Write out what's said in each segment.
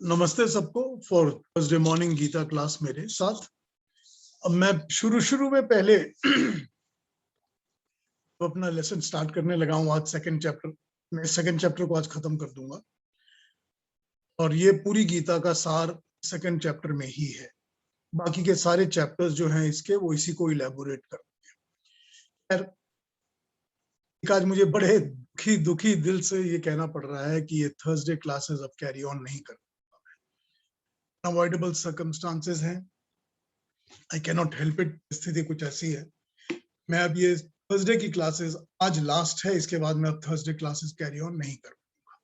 नमस्ते सबको for Thursday morning Gita class मेरे साथ। अब मैं शुरू में पहले तो अपना लेसन स्टार्ट करने लगा हूँ। आज सेकंड चैप्टर, मैं सेकंड चैप्टर को आज खत्म कर दूंगा और ये पूरी गीता का सार सेकंड चैप्टर में ही है। बाकी के सारे चैप्टर्स जो हैं इसके वो इसी को इलेबोरेट करते हैं। आज मुझे बड़े दुखी दिल से ये कहना पड़ रहा है कि ये थर्सडे क्लासेस अब कैरी ऑन नहीं कर, अवॉइडेबल सर्कमस्टांसेस हैं, आई कैनॉट हेल्प इट। स्थिति कुछ ऐसी है। मैं अब ये थर्सडे की क्लासेस आज लास्ट है, इसके बाद मैं अब थर्सडे क्लासेस कैरी ऑन नहीं कर पाऊंगा।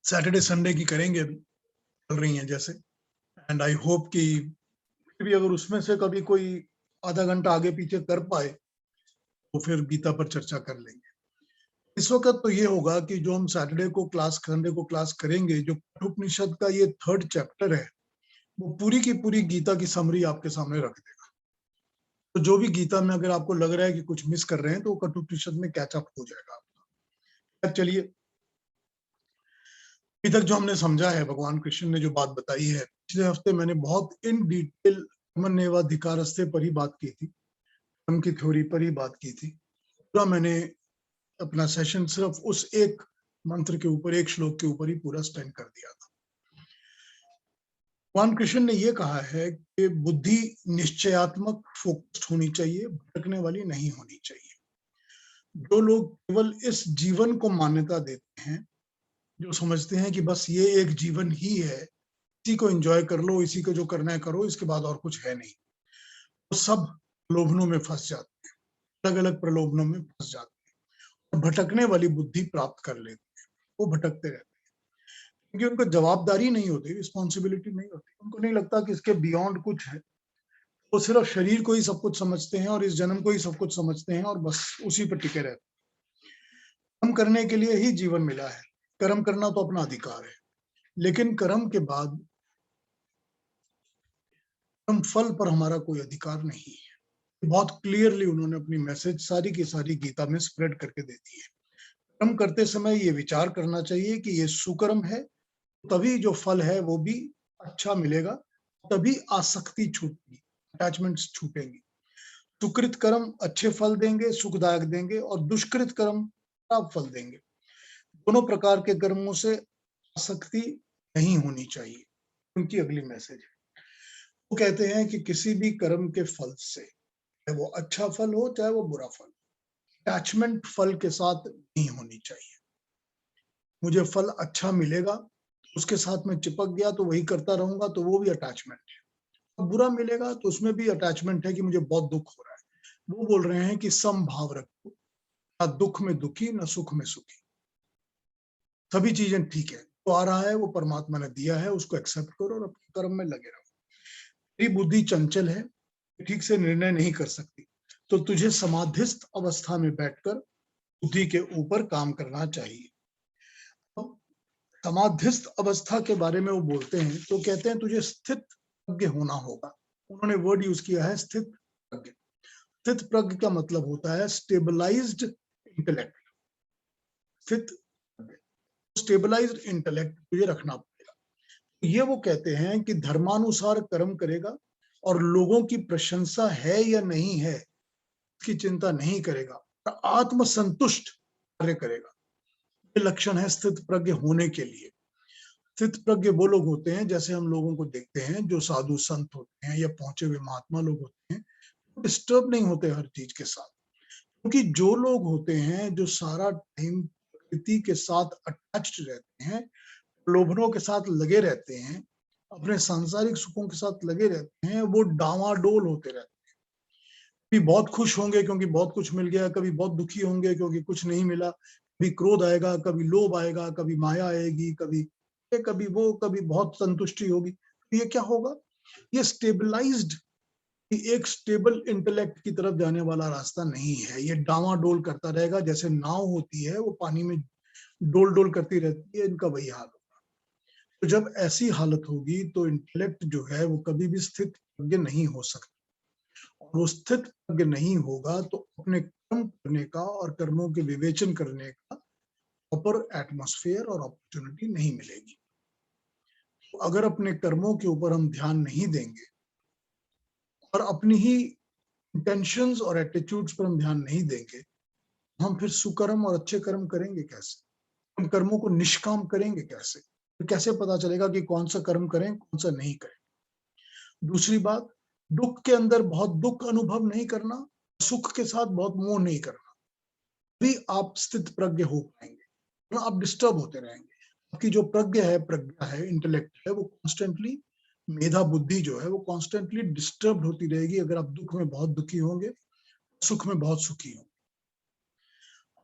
सैटरडे संडे की करेंगे, अभी चल रही हैं जैसे, एंड आई होप कि भी अगर उसमें से कभी कोई आधा घंटा आगे पीछे कर पाए तो फिर गीता पर चर्चा कर लेंगे। इस वक्त तो ये होगा कि जो हम संडे को क्लास करेंगे, जो कठोपनिषद का ये थर्ड चैप्टर है, वो पूरी की पूरी गीता की समरी आपके सामने रख देगा। तो जो भी गीता में अगर आपको लग रहा है कि कुछ मिस कर रहे हैं तो कठोपनिषद में कैचअप हो जाएगा आपका। चलिए, अभी तक जो हमने समझा है, भगवान कृष्ण ने जो बात बताई है, पिछले हफ्ते मैंने बहुत इन डिटेल कर्मण्येवाधिकारस्ते पर ही बात की थी, कर्म की थ्योरी पर ही बात की थी। पूरा मैंने अपना सेशन सिर्फ उस एक मंत्र के ऊपर, एक श्लोक के ऊपर ही पूरा स्पेंड कर दिया था। भगवान कृष्ण ने ये कहा है कि बुद्धि निश्चयात्मक फोकस्ड होनी चाहिए, भटकने वाली नहीं होनी चाहिए। जो लोग केवल इस जीवन को मान्यता देते हैं, जो समझते हैं कि बस ये एक जीवन ही है, इसी को एंजॉय कर लो, इसी को जो करना है करो, इसके बाद और कुछ है नहीं, तो सब प्रलोभनों में फंस जाते हैं, अलग अलग प्रलोभनों में फंस जाते हैं और भटकने वाली बुद्धि प्राप्त कर लेते हैं। वो भटकते रहते हैं क्योंकि उनको जवाबदारी नहीं होती, रिस्पॉन्सिबिलिटी नहीं होती, उनको नहीं लगता कि इसके बियॉन्ड कुछ है। वो सिर्फ शरीर को ही सब कुछ समझते हैं और इस जन्म को ही सब कुछ समझते हैं और बस उसी पर टिके रहते हैं। कर्म करने के लिए ही जीवन मिला है, कर्म करना तो अपना अधिकार है, लेकिन कर्म के बाद कर्म फल पर हमारा कोई अधिकार नहीं है। बहुत क्लियरली उन्होंने अपनी मैसेज सारी की सारी गीता में स्प्रेड करके दे दी है। कर्म करते समय ये विचार करना चाहिए कि ये सुकर्म है, तभी जो फल है वो भी अच्छा मिलेगा, तभी आसक्ति छूटेगी, अटैचमेंट्स छूटेंगी। सुकृत कर्म अच्छे फल देंगे, सुखदायक देंगे, और दुष्कृत कर्म खराब फल देंगे। दोनों प्रकार के कर्मों से आसक्ति नहीं होनी चाहिए। उनकी अगली मैसेज है, वो कहते हैं कि किसी भी कर्म के फल से, चाहे वो अच्छा फल हो चाहे वो बुरा फल, अटैचमेंट फल के साथ नहीं होनी चाहिए। मुझे फल अच्छा मिलेगा, उसके साथ में चिपक गया तो वही करता रहूंगा, तो वो भी अटैचमेंट है। और बुरा मिलेगा तो उसमें भी अटैचमेंट है कि मुझे बहुत दुख हो रहा है। वो बोल रहे हैं कि समभाव रखो, ना दुख में दुखी ना सुख में सुखी, सभी चीजें ठीक है, तो आ रहा है वो परमात्मा ने दिया है, उसको एक्सेप्ट करो और अपने कर्म में लगे रहो। तेरी बुद्धि चंचल है, ठीक से निर्णय नहीं कर सकती, तो तुझे समाधिस्थ अवस्था में बैठकर बुद्धि के ऊपर काम करना चाहिए। तो समाधिस्थ अवस्था के बारे में वो बोलते हैं तो कहते हैं तुझे स्थित प्रज्ञ होना होगा। उन्होंने वर्ड यूज किया है स्थित प्रज्ञ। स्थित प्रज्ञ का मतलब होता है स्टेबलाइज्ड इंटेलेक्ट। स्थित स्टेबलाइज्ड इंटेलेक्ट तुझे रखना पड़ेगा। ये वो कहते हैं कि धर्मानुसार कर्म करेगा और लोगों की प्रशंसा है या नहीं है इसकी चिंता नहीं करेगा, और आत्मसंतुष्ट कार्य करेगा। ये लक्षण है स्थित प्रज्ञ होने के लिए। स्थित प्रज्ञ वो लोग होते हैं, जैसे हम लोगों को देखते हैं, जो साधु संत होते हैं या पहुंचे हुए महात्मा लोग होते हैं, डिस्टर्ब नहीं होते हर चीज के साथ। क्योंकि जो लोग होते हैं जो सारा टाइम प्रकृति के साथ अटैच्ड रहते हैं, प्रलोभनों के साथ लगे रहते हैं, अपने सांसारिक सुखों के साथ लगे रहते हैं, वो डावाडोल होते रहते हैं। कभी बहुत खुश होंगे क्योंकि बहुत कुछ मिल गया, कभी बहुत दुखी होंगे क्योंकि कुछ नहीं मिला, कभी क्रोध आएगा, कभी लोभ आएगा, कभी माया आएगी, कभी वो, कभी बहुत संतुष्टि होगी। तो ये क्या होगा? ये स्टेबलाइज्ड, एक स्टेबल इंटेलेक्ट की तरफ जाने वाला रास्ता नहीं है। ये डावाडोल करता रहेगा, जैसे नाव होती है वो पानी में डोल डोल करती रहती है, इनका वही हाल होगा। तो जब ऐसी हालत होगी तो इंटेलेक्ट जो है वो कभी भी स्थित प्रज्ञ नहीं हो सकता, और वो स्थित प्रज्ञ नहीं होगा तो अपने कर्म करने का और कर्मों के विवेचन करने का प्रॉपर एटमॉस्फेयर और अपॉर्चुनिटी नहीं मिलेगी। तो अगर अपने कर्मों के ऊपर हम ध्यान नहीं देंगे और अपनी ही इंटेंशंस और एटीट्यूड्स पर हम ध्यान नहीं देंगे, हम फिर सुकर्म और अच्छे कर्म करेंगे कैसे? उन कर्मों को निष्काम करेंगे कैसे? तो कैसे पता चलेगा कि कौन सा कर्म करें, कौन सा नहीं करें? दूसरी बात, दुख के अंदर बहुत दुख अनुभव नहीं करना, सुख के साथ बहुत मोह नहीं करना, भी आप स्थित प्रज्ञ हो पाएंगे, वरना आप डिस्टर्ब होते रहेंगे। आपकी जो प्रज्ञा है, इंटेलेक्ट है, वो कॉन्स्टेंटली, मेधा बुद्धि जो है वो कॉन्स्टेंटली डिस्टर्ब होती रहेगी अगर आप दुख में बहुत दुखी होंगे, सुख में बहुत सुखी होंगे।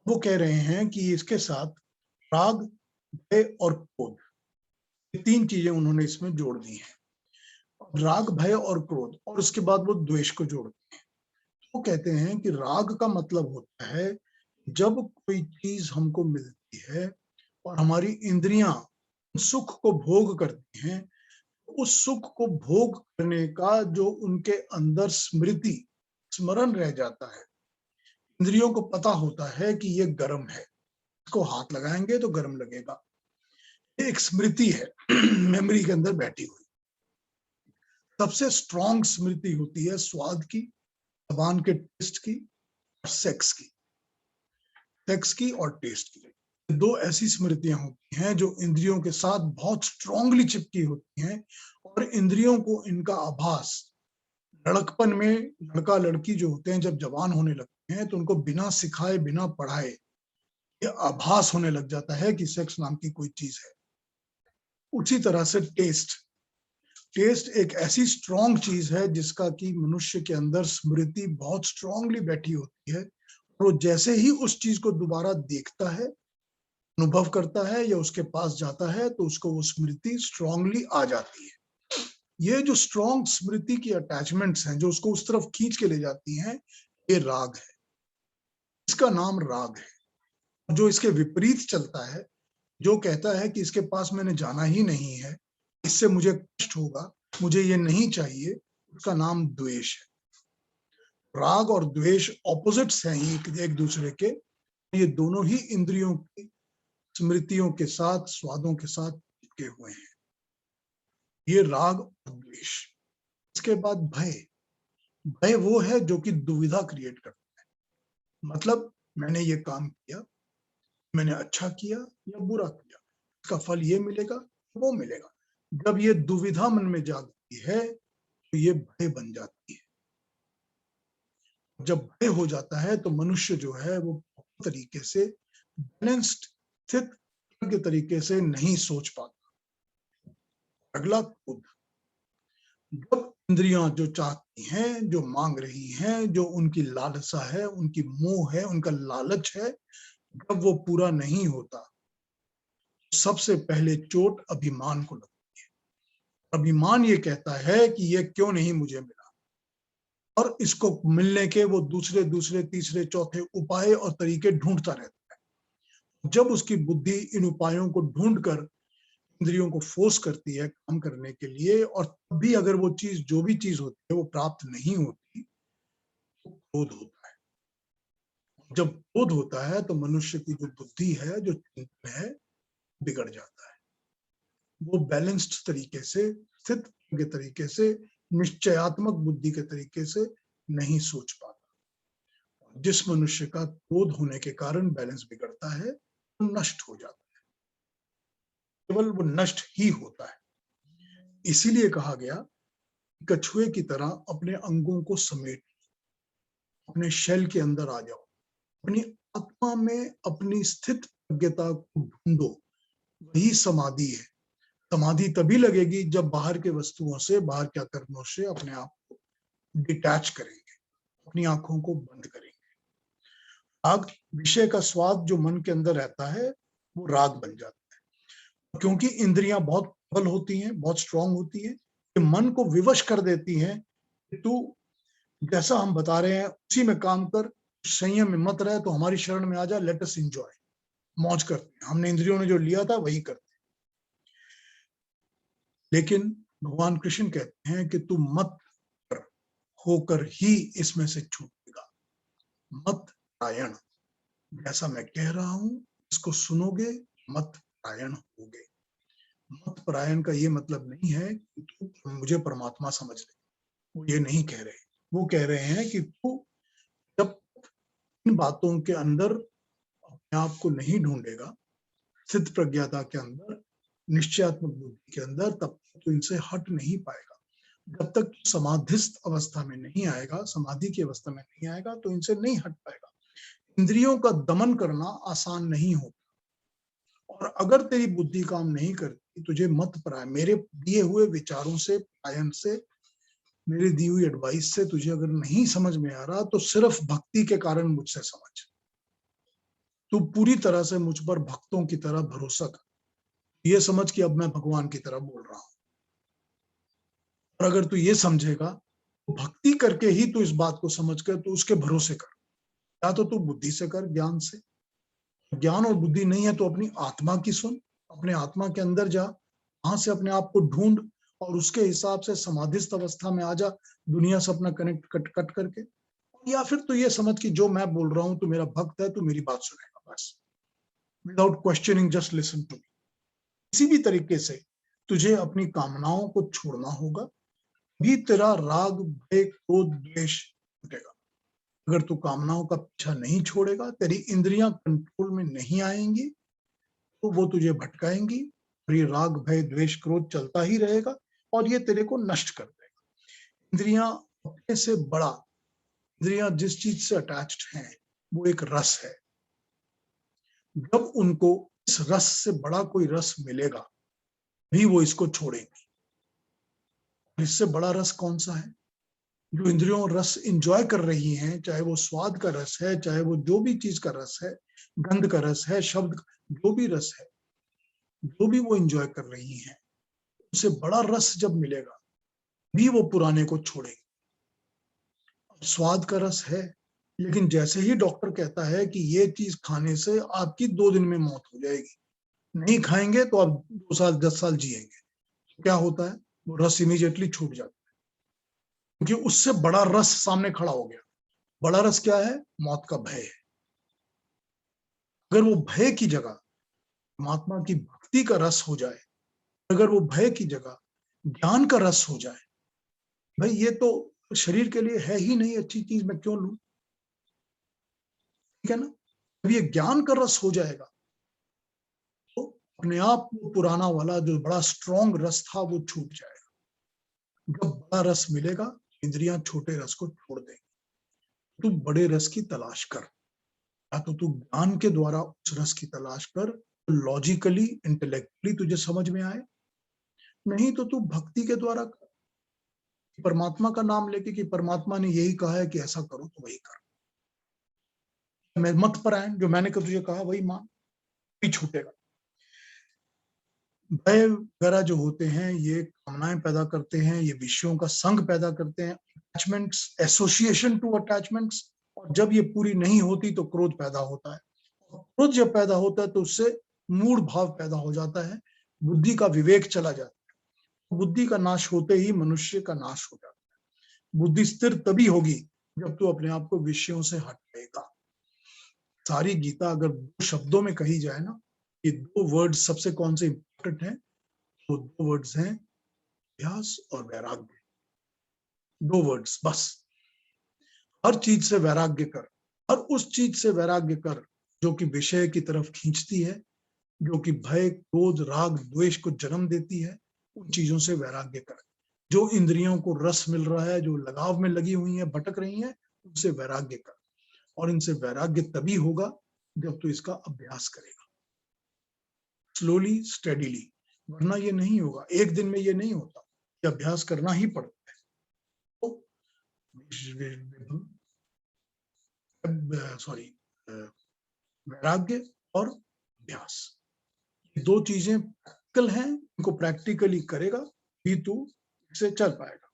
वो कह रहे हैं कि इसके साथ राग, भय और क्रोध, ये तीन चीजें उन्होंने इसमें जोड़ दी हैं। राग, भय और क्रोध, और उसके बाद वो द्वेष को जोड़ते हैं। वो कहते हैं कि राग का मतलब होता है जब कोई चीज हमको मिलती है और हमारी इंद्रियां सुख को भोग करती हैं, उस सुख को भोग करने का जो उनके अंदर स्मृति, स्मरण रह जाता है, इंद्रियों को पता होता है कि ये गर्म है, इसको हाथ लगाएंगे तो गर्म लगेगा, ये एक स्मृति है मेमोरी के अंदर बैठी हुई। सबसे स्ट्रॉन्ग स्मृति होती है स्वाद की, जबान के टेस्ट की और सेक्स की और टेस्ट की। दो ऐसी स्मृतियां होती हैं जो इंद्रियों के साथ बहुत स्ट्रांगली चिपकी होती हैं और इंद्रियों को इनका आभास, लड़कपन में लड़का लड़की जो होते हैं जब जवान होने लगते हैं तो उनको बिना सिखाए, बिना पढ़ाए ये आभास होने लग जाता है कि सेक्स नाम की कोई चीज है। उसी तरह से टेस्ट एक ऐसी स्ट्रॉन्ग चीज है जिसका कि मनुष्य के अंदर स्मृति बहुत स्ट्रांगली बैठी होती है, और वो जैसे ही उस चीज को दोबारा देखता है, अनुभव करता है या उसके पास जाता है तो उसको वो स्मृति स्ट्रांगली आ जाती है। ये जो स्ट्रॉन्ग स्मृति की अटैचमेंट्स हैं जो उसको उस तरफ खींच के ले जाती हैं, ये राग है, इसका नाम राग है। जो इसके विपरीत चलता है, जो कहता है कि इसके पास मैंने जाना ही नहीं है, इससे मुझे कष्ट होगा, मुझे ये नहीं चाहिए, उसका नाम द्वेष है। राग और द्वेष ऑपोजिट्स हैं एक दूसरे के, ये दोनों ही इंद्रियों की स्मृतियों के साथ, स्वादों के साथ चिपके हुए हैं, ये राग और द्वेष। इसके बाद भय। भय वो है जो कि दुविधा क्रिएट करता है, मतलब मैंने ये काम किया, मैंने अच्छा किया या बुरा किया, इसका फल ये मिलेगा, वो मिलेगा। जब ये दुविधा मन में जागती है तो ये भय बन जाती है। जब भय हो जाता है तो मनुष्य जो है वो तरीके से बैलेंस्ड, स्थित के तरीके से नहीं सोच पाता। अगला क्रोध। जब इंद्रियां जो चाहती हैं, जो मांग रही हैं, जो उनकी लालसा है, उनकी मोह है, उनका लालच है, जब वो पूरा नहीं होता, सबसे पहले चोट अभिमान को लगती है। अभिमान ये कहता है कि ये क्यों नहीं मुझे मिला, और इसको मिलने के वो दूसरे दूसरे तीसरे चौथे उपाय और तरीके ढूंढता रहता है। जब उसकी बुद्धि इन उपायों को ढूंढकर इंद्रियों को फोर्स करती है काम करने के लिए, और तब भी अगर वो चीज, जो भी चीज होती है वो प्राप्त नहीं होती, तो क्रोध होता है। जब क्रोध होता है तो मनुष्य की जो बुद्धि है, जो चिंतन है, बिगड़ जाता है। वो बैलेंस्ड तरीके से, स्थित के तरीके से, निश्चयात्मक बुद्धि के तरीके से नहीं सोच पाता। जिस मनुष्य का क्रोध होने के कारण बैलेंस बिगड़ता है, वो नष्ट हो जाता है, केवल वो नष्ट ही होता है। इसीलिए कहा गया, कछुए की तरह अपने अंगों को समेट, अपने शेल के अंदर आ जाओ, अपनी आत्मा में अपनी स्थित प्रज्ञता को ढूंढो, वही समाधि है। समाधि तभी लगेगी जब बाहर के वस्तुओं से, बाहर के कर्मों से अपने आप को डिटैच करेंगे, अपनी आंखों को बंद करेंगे। राग, विषय का स्वाद जो मन के अंदर रहता है वो राग बन जाता है, क्योंकि इंद्रियां बहुत प्रबल होती हैं, बहुत स्ट्रांग होती हैं, ये मन को विवश कर देती हैं कि तू जैसा हम बता रहे हैं उसी में काम कर, संयम में मत रहे, तो हमारी शरण में आ जा, लेट अस एंजॉय, मौज करते हैं, हमने इंद्रियों ने जो लिया था वही करते हैं। लेकिन भगवान कृष्ण कहते हैं कि तू मत कर, होकर ही इसमें से छूटेगा। मत रायण, जैसा मैं कह रहा हूं इसको सुनोगे मत परायण होगे। मत परायण का ये मतलब नहीं है कि तू मुझे परमात्मा समझ ले, वो ये नहीं कह रहे। वो कह रहे हैं कि तू जब इन बातों के अंदर अपने आप को नहीं ढूंढेगा, सिद्ध प्रज्ञाता के अंदर, निश्चयात्मक बुद्धि के अंदर, तब तक तो इनसे हट नहीं पाएगा। जब तक समाधिस्थ अवस्था में नहीं आएगा, समाधि की अवस्था में नहीं आएगा, तो इनसे नहीं हट पाएगा। इंद्रियों का दमन करना आसान नहीं होता, और अगर तेरी बुद्धि काम नहीं करती, तुझे मत परायण, मेरे दिए हुए विचारों से, पायन से, मेरी दी हुई एडवाइस से तुझे अगर नहीं समझ में आ रहा, तो सिर्फ भक्ति के कारण मुझसे समझ। तू पूरी तरह से मुझ पर भक्तों की तरह भरोसा कर। ये समझ कि अब मैं भगवान की तरह बोल रहा हूं। और अगर तू ये समझेगा, तो भक्ति करके ही तू इस बात को समझ कर तू उसके भरोसे कर। या तो तू बुद्धि से कर, ज्ञान से। ज्ञान और बुद्धि नहीं है तो अपनी आत्मा की सुन, अपने आत्मा के अंदर जा, वहां से अपने आप को ढूंढ, और उसके हिसाब से समाधिस्थ अवस्था में आ जा, दुनिया से अपना कनेक्ट कट कट करके। या फिर तू ये समझ कि जो मैं बोल रहा हूं, तू मेरा भक्त है, तू मेरी बात सुनेगा बस, without questioning, just listen to me. किसी भी तरीके से तुझे अपनी कामनाओं को छोड़ना होगा, भी तेरा राग, भय, क्रोध, द्वेष छूटेगा। अगर तू कामनाओं का पीछा नहीं छोड़ेगा, तेरी इंद्रियां कंट्रोल में नहीं आएंगी, तो वो तुझे भटकाएंगी, और ये राग, भय, द्वेष, क्रोध चलता ही रहेगा, और ये तेरे को नष्ट कर देगा। इंद्रियां अपने से बड़ा, इंद्रियां जिस चीज से अटैच्ड हैं, वो एक रस है। जब उनको इस रस से बड़ा कोई रस मिलेगा, भी वो इसको छोड़ेंगे। इससे बड़ा रस कौन सा है? जो इंद्रियों रस इंजॉय कर रही हैं, चाहे वो स्वाद का रस है, चाहे वो जो भी चीज का रस है, गंध का रस है, शब्द, जो भी रस है, जो भी वो इंजॉय कर रही हैं, उससे बड़ा रस जब मिलेगा, भी वो पुराने को छोड़ेगी। स्वाद का रस है, लेकिन जैसे ही डॉक्टर कहता है कि ये चीज खाने से आपकी 2 दिन में मौत हो जाएगी, नहीं खाएंगे तो आप 2 साल 10 साल जिएंगे, क्या होता है? वो रस इमीडिएटली छूट जाता है, क्योंकि उससे बड़ा रस सामने खड़ा हो गया। बड़ा रस क्या है? मौत का भय है। अगर वो भय की जगह परमात्मा की भक्ति का रस हो जाए, अगर वो भय की जगह ज्ञान का रस हो जाए, भाई ये तो शरीर के लिए है ही नहीं अच्छी चीज, मैं क्यों लूं? ठीक है ना? अब ये ज्ञान का रस हो जाएगा, तो अपने आप वो पुराना वाला जो बड़ा स्ट्रॉन्ग रस था, वो छूट जाएगा। जब बड़ा रस मिलेगा, इंद्रियां छोटे रस को छोड़ देंगी। तू बड़े रस की तलाश कर, या तो तू ज्ञान के द्वारा उस रस की तलाश कर, लॉजिकली, इंटेलेक्चुअली तुझे समझ में आए, नहीं तो तू भक्ति के द्वारा कर, परमात्मा का नाम लेके कि परमात्मा ने यही कहा है कि ऐसा करो, तो वही कर। मैं मत परायण, जो मैंने तुझे कहा वही मान, भी छूटेगा। भय वगैरह जो होते हैं, ये कामनाएं पैदा करते हैं, ये विषयों का संग पैदा करते हैं, अटैचमेंट्स, एसोसिएशन टू अटैचमेंट्स, और जब ये पूरी नहीं होती तो क्रोध पैदा होता है। क्रोध जब पैदा होता है तो उससे मूढ़ भाव पैदा हो जाता है, बुद्धि का विवेक चला जाता है। बुद्धि का नाश होते ही मनुष्य का नाश हो जाता है। बुद्धि स्थिर तभी होगी जब तू अपने आप को विषयों से हटाएगा। सारी गीता अगर 2 शब्दों में कही जाए ना, ये 2 वर्ड्स सबसे कौन से इंपॉर्टेंट हैं, तो 2 वर्ड्स हैं, अभ्यास और वैराग्य। 2 वर्ड्स बस। हर चीज से वैराग्य कर, हर उस चीज से वैराग्य कर जो कि विषय की तरफ खींचती है, जो कि भय, क्रोध, राग, द्वेष को जन्म देती है, उन चीजों से वैराग्य कर। जो इंद्रियों को रस मिल रहा है, जो लगाव में लगी हुई है, भटक रही है, उनसे वैराग्य कर। और इनसे वैराग्य तभी होगा जब तू इसका अभ्यास करेगा, स्लोली, स्टेडीली। वरना ये नहीं होगा, एक दिन में ये नहीं होता, ये अभ्यास करना ही पड़ता है। तो सॉरी, वैराग्य और अभ्यास, ये 2 चीजें प्रैक्टिकल हैं, इनको प्रैक्टिकली करेगा भी तू इससे चल पाएगा।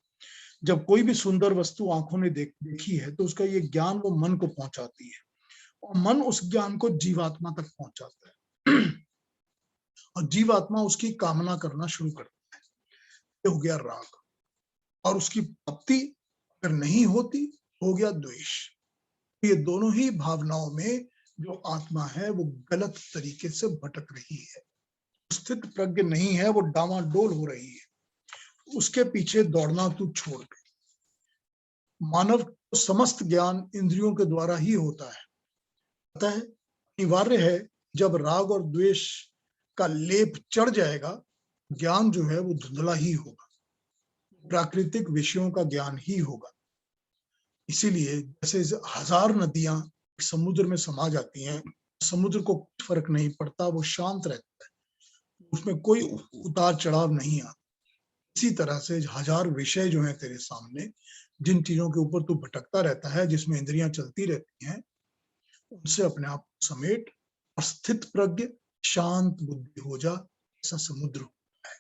जब कोई भी सुंदर वस्तु आंखों ने देखी है, तो उसका ये ज्ञान वो मन को पहुंचाती है, और मन उस ज्ञान को जीवात्मा तक पहुंचाता है, और जीवात्मा उसकी कामना करना शुरू करता है। ये हो गया राग, और उसकी प्राप्ति अगर नहीं होती, हो गया द्वेष। ये दोनों ही भावनाओं में जो आत्मा है वो गलत तरीके से भटक रही है, स्थित प्रज्ञ नहीं है, वो डामाडोल हो रही है, उसके पीछे दौड़ना तू छोड़ दे। मानव को समस्त ज्ञान इंद्रियों के द्वारा ही होता है, अतः अनिवार्य है जब राग और द्वेष का लेप चढ़ जाएगा, ज्ञान जो है वो धुंधला ही होगा, प्राकृतिक विषयों का ज्ञान ही होगा। इसीलिए जैसे हजार नदियां समुद्र में समा जाती हैं, समुद्र को कुछ फर्क नहीं पड़ता, वो शांत रहता है, उसमें कोई उतार चढ़ाव नहीं आता। इसी तरह से हजार विषय जो हैं तेरे सामने, जिन चीजों के ऊपर तू भटकता रहता है, जिसमें इंद्रियां चलती रहती हैं, उनसे अपने आप को समेट और स्थित प्रज्ञ शांत बुद्धि हो जा, ऐसा समुद्र होता है।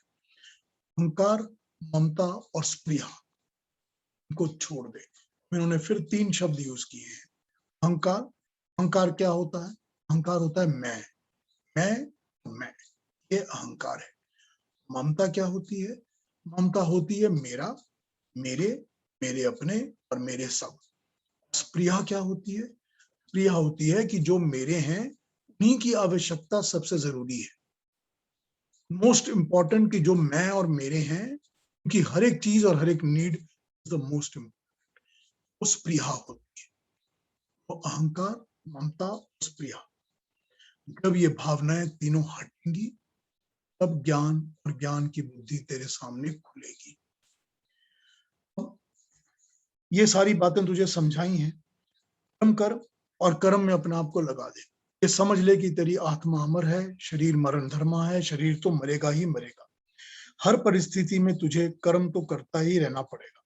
अहंकार, ममता और स्पृहा को छोड़ दे। इन्होंने फिर 3 शब्द यूज किए हैं। अहंकार, अहंकार क्या होता है? अहंकार होता है मैं, ये अहंकार है। ममता क्या होती है? ममता होती है मेरा, मेरे, मेरे अपने और मेरे सब। स्पृहा क्या होती है? स्पृहा होती है कि जो मेरे हैं उन्हीं की आवश्यकता सबसे जरूरी है, मोस्ट इंपॉर्टेंट, कि जो मैं और मेरे हैं उनकी हर एक चीज और हर एक need is the most important, वो स्पृहा होती है। तो अहंकार, ममता, स्पृहा, जब ये भावनाएं तीनों हटेंगी तब ज्ञान और ज्ञान की बुद्धि तेरे सामने खुलेगी। ये सारी बातें तुझे समझाई हैं, कर्म कर और कर्म में अपने आप को लगा दे। ये समझ ले कि तेरी आत्मा अमर है, शरीर मरण धर्मा है, शरीर तो मरेगा ही मरेगा। हर परिस्थिति में तुझे कर्म तो करता ही रहना पड़ेगा।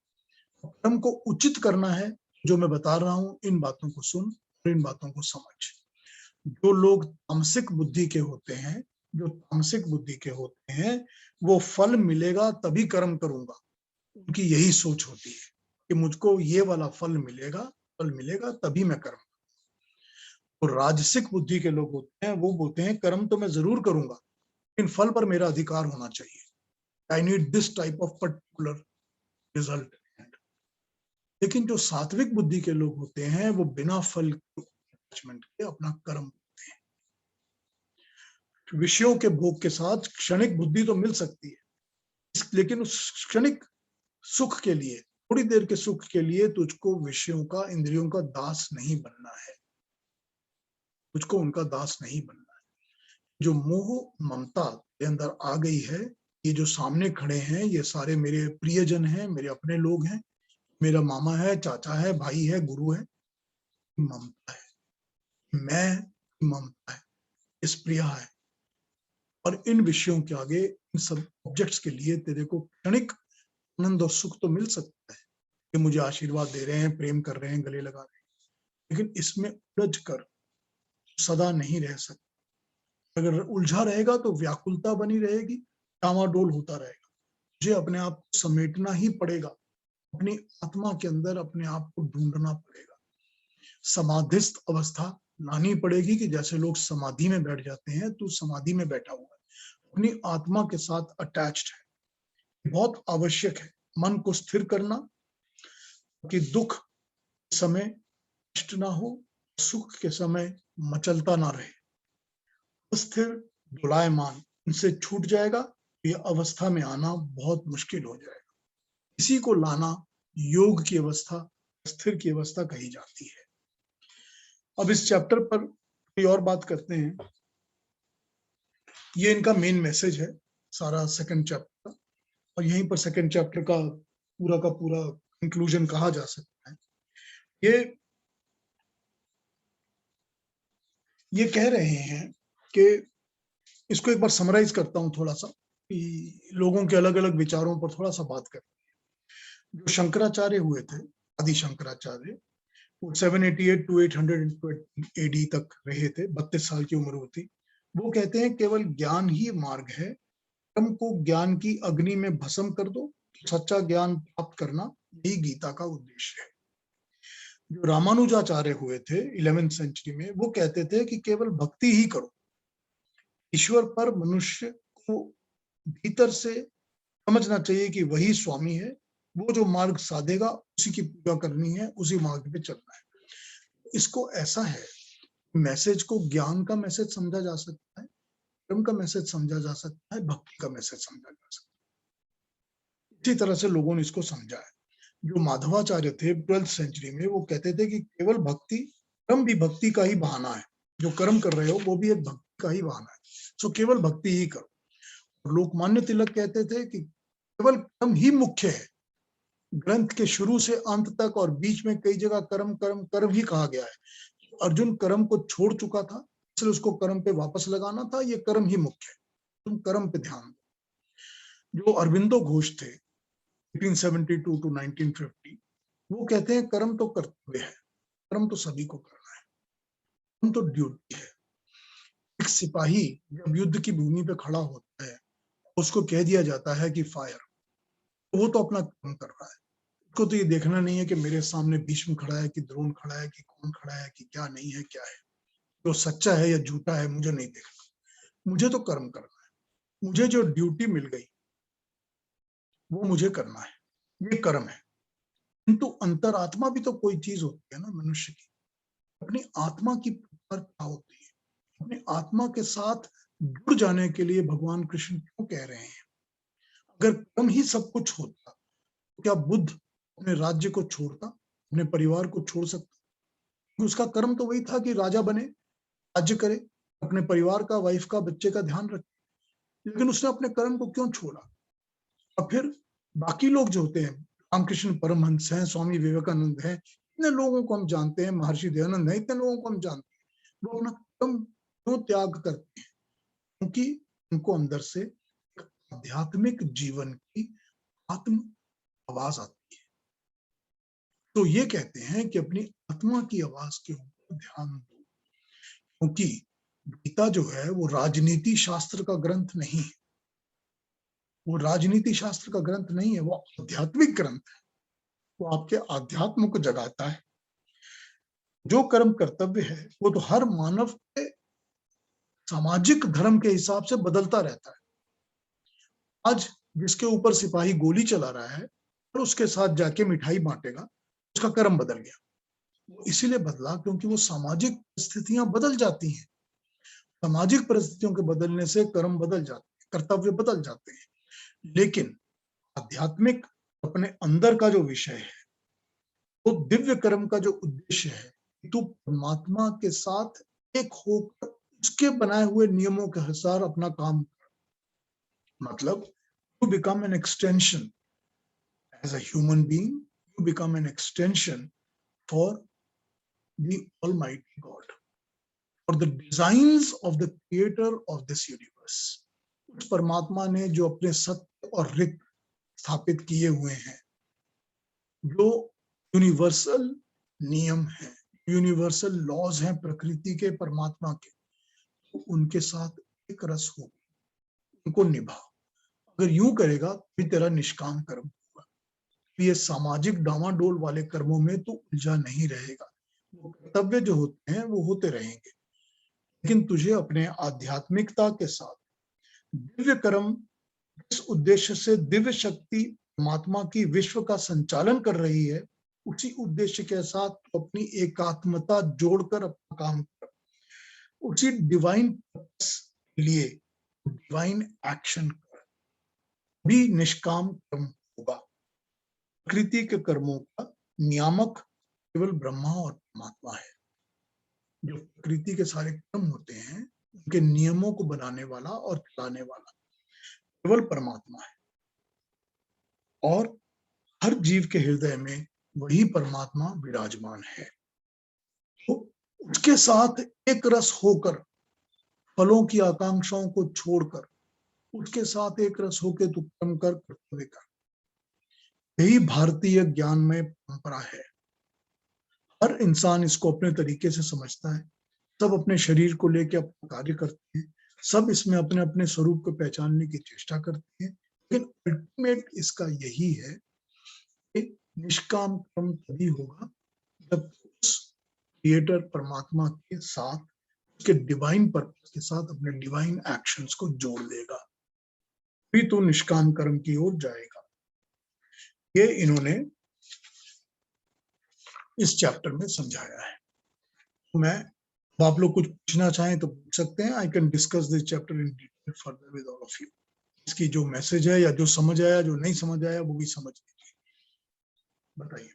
कर्म को उचित करना है, जो मैं बता रहा हूं, इन बातों को सुन और इन बातों को समझ। जो लोग तामसिक बुद्धि के होते हैं, जो तामसिक बुद्धि के होते हैं, वो फल मिलेगा तभी कर्म करूंगा, उनकी यही सोच होती है कि मुझको ये वाला फल मिलेगा तभी मैं कर्म। तो राजसिक बुद्धि के लोग होते हैं, वो बोलते हैं कर्म तो मैं जरूर करूंगा, लेकिन फल पर मेरा अधिकार होना चाहिए, I need this type of particular result. लेकिन जो सात्विक बुद्धि के लोग होते हैं, वो बिना फल के अपना कर्म करते हैं। विषयों के भोग के साथ क्षणिक बुद्धि तो मिल सकती है, लेकिन उस क्षणिक सुख के लिए, थोड़ी देर के सुख के लिए तुझको विषयों का, इंद्रियों का दास नहीं बनना है, तुझको उनका दास नहीं बनना है। जो मोह ममता के अंदर आ गई है, ये जो सामने खड़े हैं ये सारे मेरे प्रियजन हैं, मेरे अपने लोग हैं, मेरा मामा है, चाचा है, भाई है, गुरु है, ममता है, मैं ममता है, इस प्रिया है। और इन विषयों के आगे, इन सब ऑब्जेक्ट्स के लिए तेरे को क्षणिक आनंद और सुख तो मिल सकता है कि मुझे आशीर्वाद दे रहे हैं, प्रेम कर रहे हैं, गले लगा रहे हैं, लेकिन इसमें उलझ कर सदा नहीं रह सकता। अगर उलझा रहेगा तो व्याकुलता बनी रहेगी, डामाडोल होता रहेगा। मुझे अपने आप को समेटना ही पड़ेगा, अपनी आत्मा के अंदर अपने आप को ढूंढना पड़ेगा, समाधिस्थ अवस्था लानी पड़ेगी, कि जैसे लोग समाधि में बैठ जाते हैं, तू समाधि में बैठा हुआ है, अपनी आत्मा के साथ अटैच्ड है। बहुत आवश्यक है मन को स्थिर करना, कि दुख के समय कष्ट ना हो, सुख के समय मचलता ना रहे, स्थिर डोलायमान, इनसे छूट जाएगा, ये अवस्था में आना बहुत मुश्किल हो जाएगा। इसी को लाना योग की अवस्था, स्थिर की अवस्था कही जाती है। अब इस चैप्टर पर कोई और बात करते हैं। ये इनका मेन मैसेज है, सारा सेकंड चैप्टर, और यहीं पर सेकंड चैप्टर का पूरा कंक्लूजन कहा जा सकता है। ये कह रहे हैं कि, इसको एक बार समराइज करता हूं थोड़ा सा, कि लोगों के अलग अलग विचारों पर थोड़ा सा बात करते हैं। जो शंकराचार्य हुए थे, आदि शंकराचार्य, वो 788 टू 800 एडी तक रहे थे, 32 साल की उम्र होती। वो कहते हैं केवल ज्ञान ही मार्ग है, कर्म को ज्ञान की अग्नि में भस्म कर दो, सच्चा ज्ञान प्राप्त करना यही गीता का उद्देश्य है। जो रामानुजाचार्य हुए थे 11वीं सेंचुरी में, वो कहते थे कि केवल भक्ति ही करो, ईश्वर पर मनुष्य को भीतर से समझना चाहिए कि वही स्वामी है, वो जो मार्ग साधेगा उसी की पूजा करनी है, उसी मार्ग पे चलना है। इसको ऐसा है, मैसेज को ज्ञान का मैसेज समझा जा सकता है, कर्म का मैसेज समझा जा सकता है, भक्ति का मैसेज समझा जा सकता है। इसी तरह से लोगों ने इसको समझा है। जो माधवाचार्य थे 12th सेंचुरी में, वो कहते थे कि केवल भक्ति, कर्म भी भक्ति का ही बहाना है। जो कर्म कर रहे हो वो भी एक भक्ति का ही बहाना है, सो केवल भक्ति ही करो। लोकमान्य तिलक कहते थे कि केवल कर्म ही मुख्य है। ग्रंथ के शुरू से अंत तक और बीच में कई जगह कर्म कर्म कर्म ही कहा गया है। अर्जुन कर्म को छोड़ चुका था, इसलिए उसको कर्म पे वापस लगाना था। ये कर्म ही मुख्य है, तुम कर्म पे ध्यान दो। जो अरविंदो घोष थे 1872 टू 1950, वो कहते हैं कर्म तो कर्तव्य है, कर्म तो सभी को करना है, कर्म तो ड्यूटी है। एक सिपाही जब युद्ध की भूमि पे खड़ा होता है, उसको कह दिया जाता है कि फायर, तो वो तो अपना कर्म कर रहा है। उसको तो ये देखना नहीं है कि मेरे सामने भीष्म खड़ा है कि द्रोण खड़ा है कि कौन खड़ा है कि क्या नहीं है, क्या है, जो सच्चा है या झूठा है, मुझे नहीं देखना। मुझे तो कर्म करना है, मुझे जो ड्यूटी मिल गई वो मुझे करना है, ये कर्म है। किंतु अंतरात्मा भी तो कोई चीज होती है ना मनुष्य की। अपनी आत्मा की पुकार क्या होती है? अपनी आत्मा के साथ जुड़ जाने के लिए भगवान कृष्ण क्यों कह रहे हैं? अगर कर्म ही सब कुछ होता तो क्या बुद्ध अपने राज्य को छोड़ता, अपने परिवार को छोड़ सकता? उसका कर्म तो वही था कि राजा बने, राज्य करे, अपने परिवार का, वाइफ का, बच्चे का ध्यान रखे। लेकिन उसने अपने कर्म को क्यों छोड़ा? और फिर बाकी लोग जो होते हैं, रामकृष्ण परमहंस हैं, स्वामी विवेकानंद हैं, इतने लोगों को हम जानते हैं, महर्षि दयानंद है, इतने लोगों को हम जानते हैं, वो अपना कर्म क्यों त्याग करते हैं? क्योंकि उनको अंदर से आध्यात्मिक जीवन की आत्म आवाज आती है। तो ये कहते हैं कि अपनी आत्मा की आवाज के ऊपर ध्यान दो, क्योंकि गीता जो है वो राजनीति शास्त्र का ग्रंथ नहीं है। वो राजनीति शास्त्र का ग्रंथ नहीं है, वो आध्यात्मिक ग्रंथ है। वो आपके आध्यात्म को जगाता है। जो कर्म कर्तव्य है वो तो हर मानव के सामाजिक धर्म के हिसाब से बदलता रहता है। आज जिसके ऊपर सिपाही गोली चला रहा है और उसके साथ जाके मिठाई बांटेगा, उसका कर्म बदल गया। वो इसीलिए बदला क्योंकि वो सामाजिक परिस्थितियां बदल जाती हैं। सामाजिक परिस्थितियों के बदलने से कर्म बदल जाते हैं, कर्तव्य बदल जाते हैं। लेकिन आध्यात्मिक अपने अंदर का जो विषय है, वो दिव्य कर्म का जो उद्देश्य है, तो परमात्मा के साथ एक होकर उसके बनाए हुए नियमों के अनुसार अपना काम, मतलब you become an extension as a human being, you become an extension for the Almighty God, for the designs of the creator of this universe. उस परमात्मा ने जो अपने सत्य और रित स्थापित किए हुए हैं, जो यूनिवर्सल नियम है, यूनिवर्सल लॉज हैं प्रकृति के, परमात्मा के, तो उनके साथ एक रस हो, उनको निभा। अगर यूं करेगा तो तेरा निष्काम कर्म होगा। ये सामाजिक डामाडोल वाले कर्मों में तो उलझा नहीं रहेगा। वो कर्तव्य जो होते हैं वो होते रहेंगे, लेकिन तुझे अपने आध्यात्मिकता के साथ दिव्य कर्म, इस उद्देश्य से दिव्य शक्ति परमात्मा की विश्व का संचालन कर रही है, उसी उद्देश्य के साथ तो अपनी एकात्मता जोड़कर अपना काम कर, उसी डिवाइन पर्पस के लिए डिवाइन एक्शन कर, भी निष्काम कर्म होगा। प्रकृति के कर्मों का नियामक केवल ब्रह्मा और परमात्मा है। जो प्रकृति के सारे कर्म होते हैं उनके नियमों को बनाने वाला और चलाने वाला केवल परमात्मा है, और हर जीव के हृदय में वही परमात्मा विराजमान है। तो उसके साथ एक रस होकर, फलों की आकांक्षाओं को छोड़कर उसके साथ एक रस होकर तू कर्म कर, कर्तव्य कर। यही भारतीय ज्ञान में परंपरा है। हर इंसान इसको अपने तरीके से समझता है। सब अपने शरीर को लेकर अपना कार्य करते हैं, सब इसमें अपने अपने स्वरूप को पहचानने की चेष्टा करते हैं, लेकिन अल्टीमेट इसका यही है कि निष्काम कर्म तभी होगा जब उस क्रिएटर परमात्मा के साथ, उसके डिवाइन पर्पस के साथ अपने डिवाइन एक्शंस को जोड़ देगा, फिर तो निष्काम कर्म की ओर जाएगा। ये इन्होंने इस चैप्टर में समझाया है। तो मैं आप लोग कुछ पूछना चाहें तो पूछ सकते हैं। I can discuss this chapter in detail further with all of you. इसकी जो मैसेज है या जो समझ आया, जो नहीं समझ आया, वो भी समझ लीजिए। बताइए।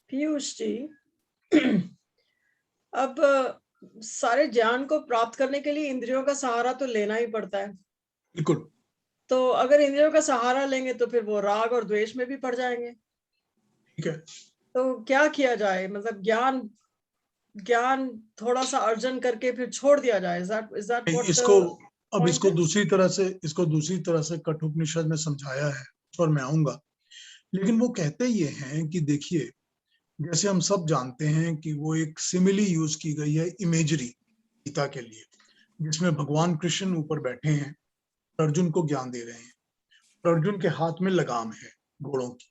पीयूष जी, अब सारे ज्ञान को प्राप्त करने के लिए इंद्रियों का सहारा तो लेना ही पड़ता है। बिल्कुल। तो अगर इंद्रियों का सहारा लेंगे तो फिर वो राग और द्वेष में भी पड़ जाएंगे। ठीक है। तो क्या किया जाए? मतलब ज्ञान ज्ञान थोड़ा सा अर्जन करके फिर छोड़ दिया जाए? इज दैट व्हाट द इसको अब पॉइंट इज? इसको दूसरी तरह से कठोपनिषद में समझाया है, उस पर मैं आऊंगा। लेकिन वो कहते ये हैं कि देखिए, जैसे हम सब जानते हैं कि वो एक सिमिली यूज की गई है, इमेजरी, गीता के लिए, जिसमें भगवान कृष्ण ऊपर बैठे हैं, अर्जुन को ज्ञान दे रहे हैं। अर्जुन के हाथ में लगाम है घोड़ों की,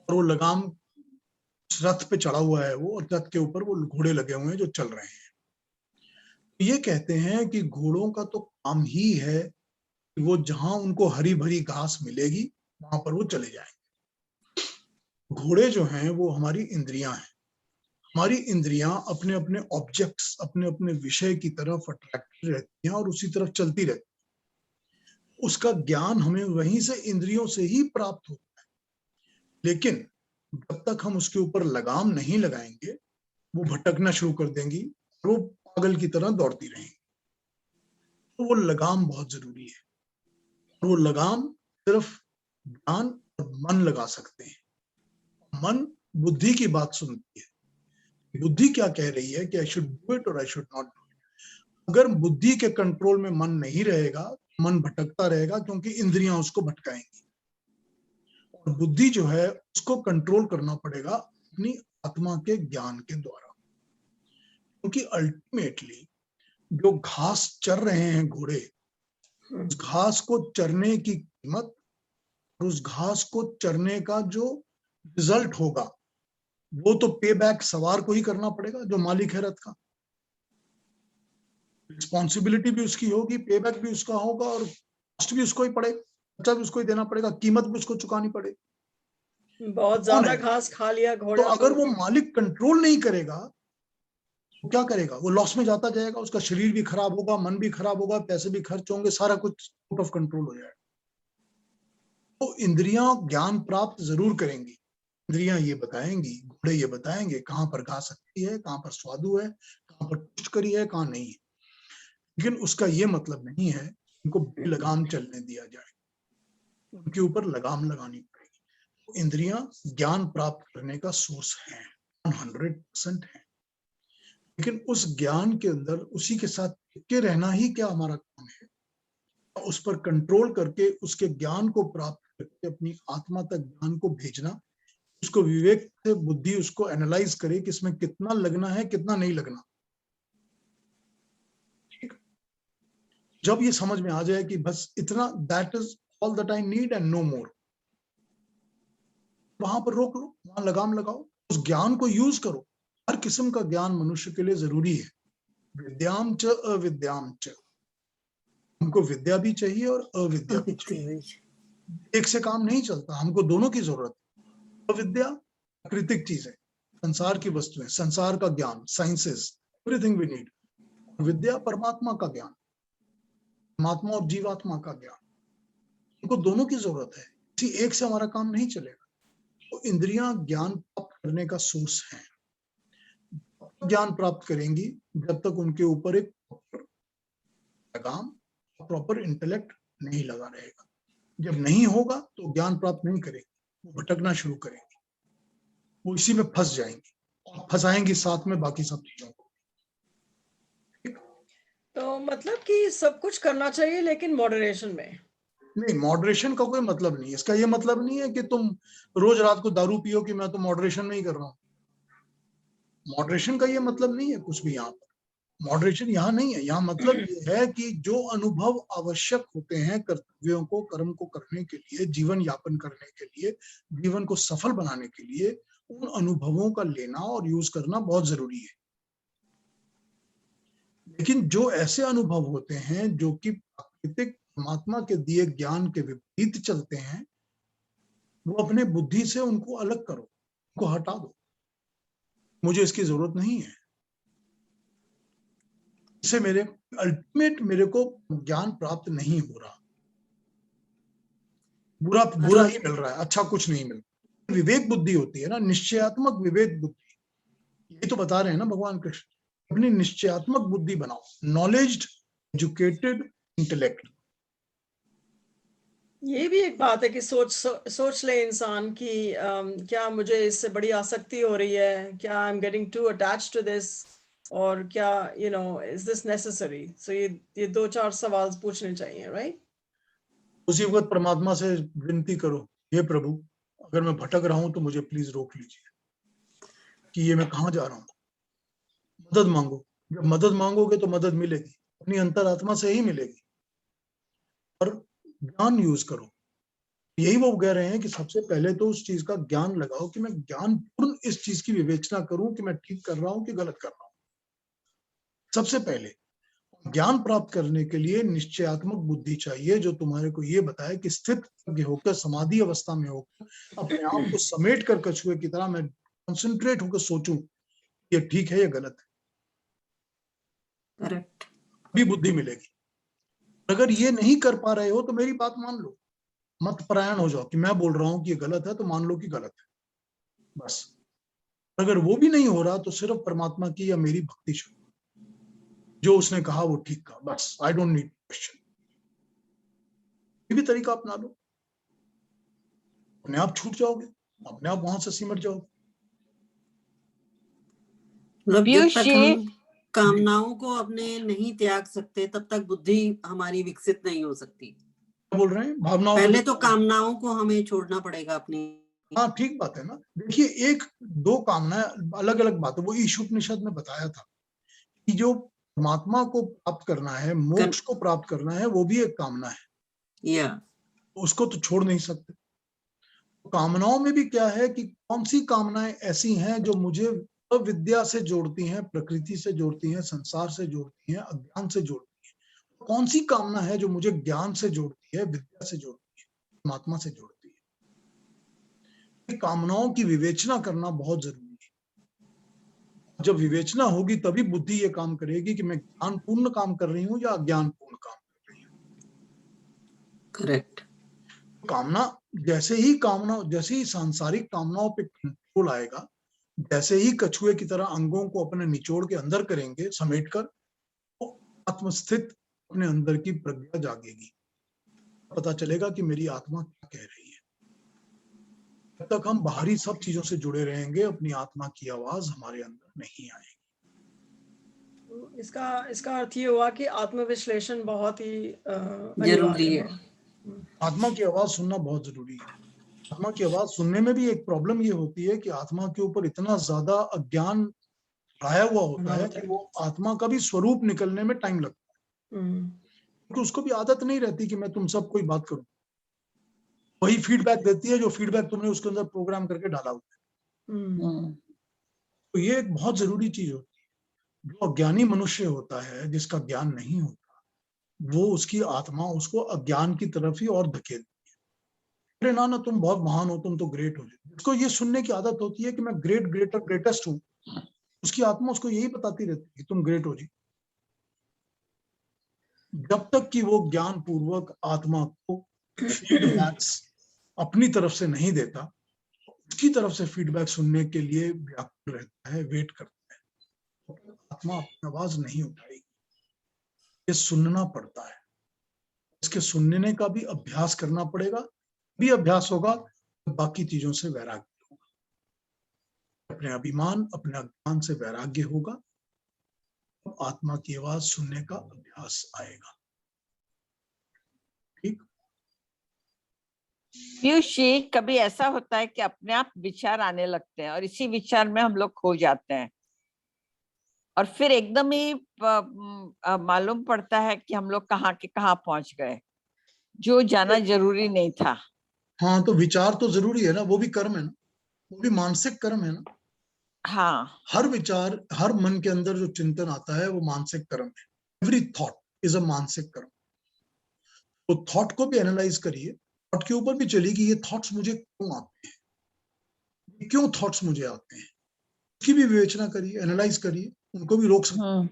और वो लगाम रथ पे चढ़ा हुआ है वो, और रथ के ऊपर वो घोड़े लगे हुए हैं जो चल रहे हैं। ये कहते हैं कि घोड़ों का तो काम ही है कि वो जहां उनको हरी भरी घास मिलेगी वहां पर वो चले जाएंगे। घोड़े जो हैं वो हमारी इंद्रियां हैं। हमारी इंद्रियां अपने अपने ऑब्जेक्ट्स, अपने अपने विषय की तरफ अट्रैक्टेड रहती हैं और उसी तरफ चलती रहती है। उसका ज्ञान हमें वहीं से, इंद्रियों से ही प्राप्त होता है। लेकिन जब तक हम उसके ऊपर लगाम नहीं लगाएंगे, वो भटकना शुरू कर देंगी और वो पागल की तरह दौड़ती रहेंगी। तो वो लगाम बहुत जरूरी है। और वो लगाम सिर्फ ज्ञान और मन लगा सकते हैं। मन बुद्धि की बात सुनती है। बुद्धि क्या कह रही है कि आई शुड डू इट और I should not do it. अगर बुद्धि के कंट्रोल में मन नहीं रहेगा, मन भटकता रहेगा, क्योंकि इंद्रियां उसको भटकाएंगी। और बुद्धि जो है उसको कंट्रोल करना पड़ेगा अपनी आत्मा के ज्ञान के द्वारा। क्योंकि अल्टीमेटली जो घास चर रहे हैं घोड़े, उस घास को चरने की कीमत, उस घास को चरने का जो रिजल्ट होगा, वो तो पे बैक सवार को ही करना पड़ेगा, जो मालिक है रथ का। रिस्पॉन्सिबिलिटी भी उसकी होगी, पे बैक भी उसका होगा, और कॉस्ट भी उसको ही पड़ेगा, खर्चा भी उसको ही देना पड़ेगा, कीमत भी उसको चुकानी पड़ेगी। बहुत कौन ज्यादा है? घास खा लिया तो घोड़ा अगर वो मालिक कंट्रोल नहीं करेगा तो क्या करेगा? वो लॉस में जाता जाएगा, उसका शरीर भी खराब होगा, मन भी खराब होगा, पैसे भी खर्च होंगे, सारा कुछ आउट ऑफ कंट्रोल हो जाएगा। तो इंद्रियां ज्ञान प्राप्त जरूर करेंगी। इंद्रियां ये बताएंगी, घोड़े ये बताएंगे कहां पर घास अच्छी है, कहां पर स्वादु है, कहां पर पुष्करी है, कहां नहीं है। लेकिन उसका ये मतलब नहीं है उनको लगाम चलने दिया जाए, उनके ऊपर लगाम लगानी पड़ेगी। तो इंद्रियां ज्ञान प्राप्त करने का सोर्स है, 100% है। लेकिन उस ज्ञान के अंदर उसी के साथ टिके रहना ही क्या हमारा काम है? उस पर कंट्रोल करके उसके ज्ञान को प्राप्त करके अपनी आत्मा तक ज्ञान को भेजना, उसको विवेक से बुद्धि उसको एनालाइज करे कि इसमें कितना लगना है, कितना नहीं लगना। ठीक। जब ये समझ में आ जाए कि बस इतना, that is all that I need and no more, वहां पर रोक लो, वहां लगाम लगाओ, उस ज्ञान को यूज करो। हर किस्म का ज्ञान मनुष्य के लिए जरूरी है, विद्याम च अविद्याम च। हमको विद्या भी चाहिए और अविद्या भी चाहिए, एक से काम नहीं चलता, हमको दोनों की जरूरत है। अविद्या प्राकृतिक चीज है, संसार की वस्तुएं, संसार का ज्ञान, साइंसेस, एवरीथिंग वी नीड। विद्या परमात्मा का ज्ञान, परमात्मा और जीवात्मा का ज्ञान, हमको दोनों की जरूरत है। किसी एक से हमारा काम नहीं चलेगा। तो इंद्रियां ज्ञान प्राप्त करने का सोर्स है। ज्ञान प्राप्त करेंगी जब तक उनके ऊपर एक लगाम, प्रॉपर इंटेलेक्ट नहीं लगा रहेगा। जब नहीं होगा तो ज्ञान प्राप्त नहीं करेंगे, वो भटकना शुरू करेंगे, वो इसी में फंस जाएंगे और फंसाएंगे साथ में बाकी सब चीजों को। तो मतलब कि सब कुछ करना चाहिए लेकिन मॉडरेशन में। नहीं, मॉडरेशन का कोई मतलब नहीं है। इसका ये मतलब नहीं है कि तुम रोज रात को दारू पियो कि मैं तो मॉडरेशन नहीं कर रहा हूँ। मॉडरेशन का ये मतलब नहीं है कुछ भी यहाँ पर। मॉडरेशन यहाँ नहीं है। यहाँ मतलब ये है कि जो अनुभव आवश्यक होते हैं कर्तव्यों को, कर्म को करने के लिए, जीवन यापन करने के लिए, जीवन को सफल बनाने के लिए, उन अनुभवों का लेना और यूज करना बहुत जरूरी है। लेकिन जो ऐसे अनुभव होते हैं जो कि प्राकृतिक परमात्मा के दिए ज्ञान के विपरीत चलते हैं, वो अपने बुद्धि से उनको अलग करो, उनको हटा दो, मुझे इसकी जरूरत नहीं है, इससे मेरे अल्टीमेट मेरे को ज्ञान प्राप्त नहीं हो रहा, बुरा बुरा ही मिल रहा है, अच्छा कुछ नहीं मिल रहा। विवेक बुद्धि होती है ना, निश्चयात्मक विवेक बुद्धि, ये तो बता रहे हैं ना भगवान कृष्ण, अपनी निश्चयात्मक बुद्धि बनाओ, नॉलेज्ड एजुकेटेड इंटेलेक्ट। ये भी एक बात है कि सोच ले इंसान कि क्या मुझे इससे बड़ी आसक्ति हो रही है, क्या I am getting to attached to this, और क्या इज दिस नेसेसरी। सो ये 2-4 सवाल पूछने चाहिए, राइट? उसी वक्त परमात्मा से विनती करो, हे प्रभु अगर मैं भटक रहा हूं तो मुझे प्लीज रोक लीजिए कि ये मैं कहाँ जा रहा हूँ, मदद मांगो। जब मदद मांगोगे तो मदद मिलेगी, अपनी अंतरात्मा से ही मिलेगी। और ज्ञान यूज करो, यही वो कह रहे हैं कि सबसे पहले तो उस चीज का ज्ञान लगाओ कि मैं ज्ञानपूर्ण इस चीज की विवेचना करूं कि मैं ठीक कर रहा हूं कि गलत कर रहा हूं। सबसे पहले ज्ञान प्राप्त करने के लिए निश्चयात्मक बुद्धि चाहिए, जो तुम्हारे को ये बताए कि स्थित होकर समाधि अवस्था में होकर अपने आप को समेट कर कछुए की तरह मैं कंसंट्रेट होकर सोचूं ये ठीक है या गलत है, करेक्ट, भी बुद्धि मिलेगी। अगर ये नहीं कर पा रहे हो तो मेरी बात मान लो, मत परायण हो जाओ कि मैं बोल रहा हूं कि ये गलत है तो मान लो कि गलत है, बस। अगर वो भी नहीं हो रहा तो सिर्फ परमात्मा की या मेरी भक्ति शुरू, जो उसने कहा वो ठीक कहा, बस। I don't need question. ये भी तरीका अपना लो, अपने आप छूट जाओगे, अपने आप वहां से सिमट जाओगे। जब तक हम कामनाओं को अपने नहीं त्याग सकते तब तक बुद्धि हमारी विकसित नहीं हो सकती। क्या बोल रहे हैं? भावनाओं पहले तो कामनाओं को हमें छोड़ना पड़ेगा अपनी। हाँ ठीक बात है ना। देखिए, एक दो कामनाएं अलग अलग बात है, वो ईशुपनिषद में बताया था कि जो परमात्मा को प्राप्त करना है, मोक्ष को प्राप्त करना है, वो भी एक कामना है, या उसको तो छोड़ नहीं सकते। कामनाओं में भी क्या है कि कौन सी कामनाएं ऐसी हैं जो मुझे अविद्या से जोड़ती हैं, प्रकृति से जोड़ती हैं, संसार से जोड़ती हैं, अज्ञान से जोड़ती हैं। कौन सी कामना है जो मुझे ज्ञान से जोड़ती है, विद्या से जोड़ती है, परमात्मा से जोड़ती है। कामनाओं की विवेचना करना बहुत जरूरी है। जब विवेचना होगी तभी बुद्धि ये काम करेगी कि मैं ज्ञानपूर्ण काम कर रही हूँ या अज्ञानपूर्ण काम कर रही हूँ। करेक्ट। कामना जैसे ही सांसारिक कामनाओं पे कंट्रोल आएगा, जैसे ही कछुए की तरह अंगों को अपने निचोड़ के अंदर करेंगे समेटकर, तो आत्मस्थित अपने अंदर की प्रज्ञा जागेगी, पता चलेगा कि मेरी आत्मा क्या कह रही है। जब तक हम बाहरी सब चीजों से जुड़े रहेंगे, अपनी आत्मा की आवाज हमारे अंदर नहीं आएगी। इसका अर्थ ये हुआ कि आत्मविश्लेषण बहुत ही जरूरी है। आत्मा की आवाज सुनना बहुत जरूरी है। आत्मा की आवाज सुनने में भी एक प्रॉब्लम ये होती है कि आत्मा के ऊपर इतना ज्यादा अज्ञान छाया हुआ होता है कि वो आत्मा का भी स्वरूप निकलने में टाइम लगता है, क्योंकि उसको भी आदत नहीं रहती कि मैं तुम सब कोई बात करूं। वही फीडबैक देती है जो फीडबैक तुमने उसके अंदर प्रोग्राम करके डाला हुआ है। तो ये एक बहुत जरूरी चीज होती है। जो अज्ञानी मनुष्य होता है, जिसका ज्ञान नहीं होता, वो उसकी आत्मा उसको अज्ञान की तरफ ही और धकेलती है। अरे ना ना, तुम बहुत महान हो, तुम तो ग्रेट हो। जिसको ये सुनने की आदत होती है कि मैं ग्रेट, ग्रेटर, ग्रेटेस्ट हूँ, उसकी आत्मा उसको यही बताती रहती है कि तुम ग्रेट हो जी। जब तक कि वो ज्ञान पूर्वक आत्मा को फीडबैक्स अपनी तरफ से नहीं देता, उसकी तरफ से फीडबैक सुनने के लिए व्याकुल रहता है, वेट करता है, आत्मा अपनी आवाज नहीं उठाएगी। ये सुनना पड़ता है, इसके सुनने का भी अभ्यास करना पड़ेगा। भी अभ्यास होगा तो बाकी चीजों से वैराग्य होगा, अपने अभिमान, अपने अज्ञान से वैराग्य होगा, तो आत्मा की आवाज सुनने का अभ्यास आएगा। ठीक। पीयूष जी, कभी ऐसा होता है कि अपने आप विचार आने लगते हैं और इसी विचार में हम लोग खो जाते हैं, और फिर एकदम ही मालूम पड़ता है कि हम लोग कहाँ के कहाँ पहुंच गए, जो जाना जरूरी नहीं था। हाँ, तो विचार तो जरूरी है ना, वो भी कर्म है ना, वो भी मानसिक कर्म है ना। हाँ, हर विचार, हर मन के अंदर जो चिंतन आता है वो मानसिक कर्म है। एवरी थॉट इज अ मानसिक कर्म। तो थॉट को भी एनालाइज करिए, थॉट के ऊपर भी चलिए कि ये थॉट्स मुझे क्यों आते हैं, क्यों थॉट्स मुझे आते हैं, उसकी भी विवेचना करिए, एनालाइज करिए, उनको भी रोक सकते हैं,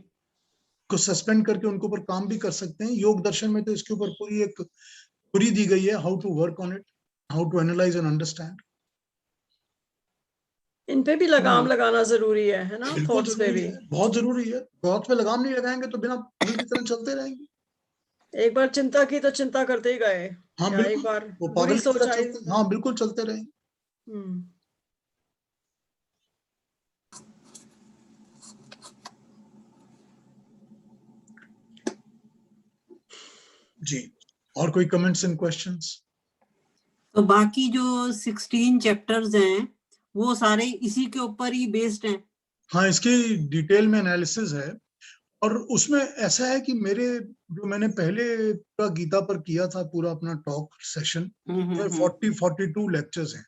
को सस्पेंड करके उनके ऊपर काम भी कर सकते हैं। योग दर्शन में तो इसके ऊपर पूरी एक थ्योरी दी गई है, how to work on it, how to analyse and understand. इन पे भी लगाम लगाना जरूरी है ना? बिल्कुल थॉट्स पे जरूरी भी है, बहुत जरूरी है। थॉट्स पे लगाम नहीं लगाएंगे तो बिना पागल की तरह चलते रहेंगे। एक बार चिंता की तो चिंता करते ही गए, हाँ या एक बिल्कुल, बार वो बुरी पागल की सोच तरह आई। चलते, हाँ बिल्कुल चलते रहेंगे। जी, और कोई कमेंट्स एंड क्वेश्चंस? तो बाकी जो 16 चैप्टर्स हैं वो सारे इसी के ऊपर ही बेस्ड हैं? हाँ, इसकी डिटेल में एनालिसिस है, और उसमें ऐसा है कि मेरे जो मैंने पहले पूरा गीता पर किया था, पूरा अपना टॉक सेशन, 42 लेक्चर्स हैं,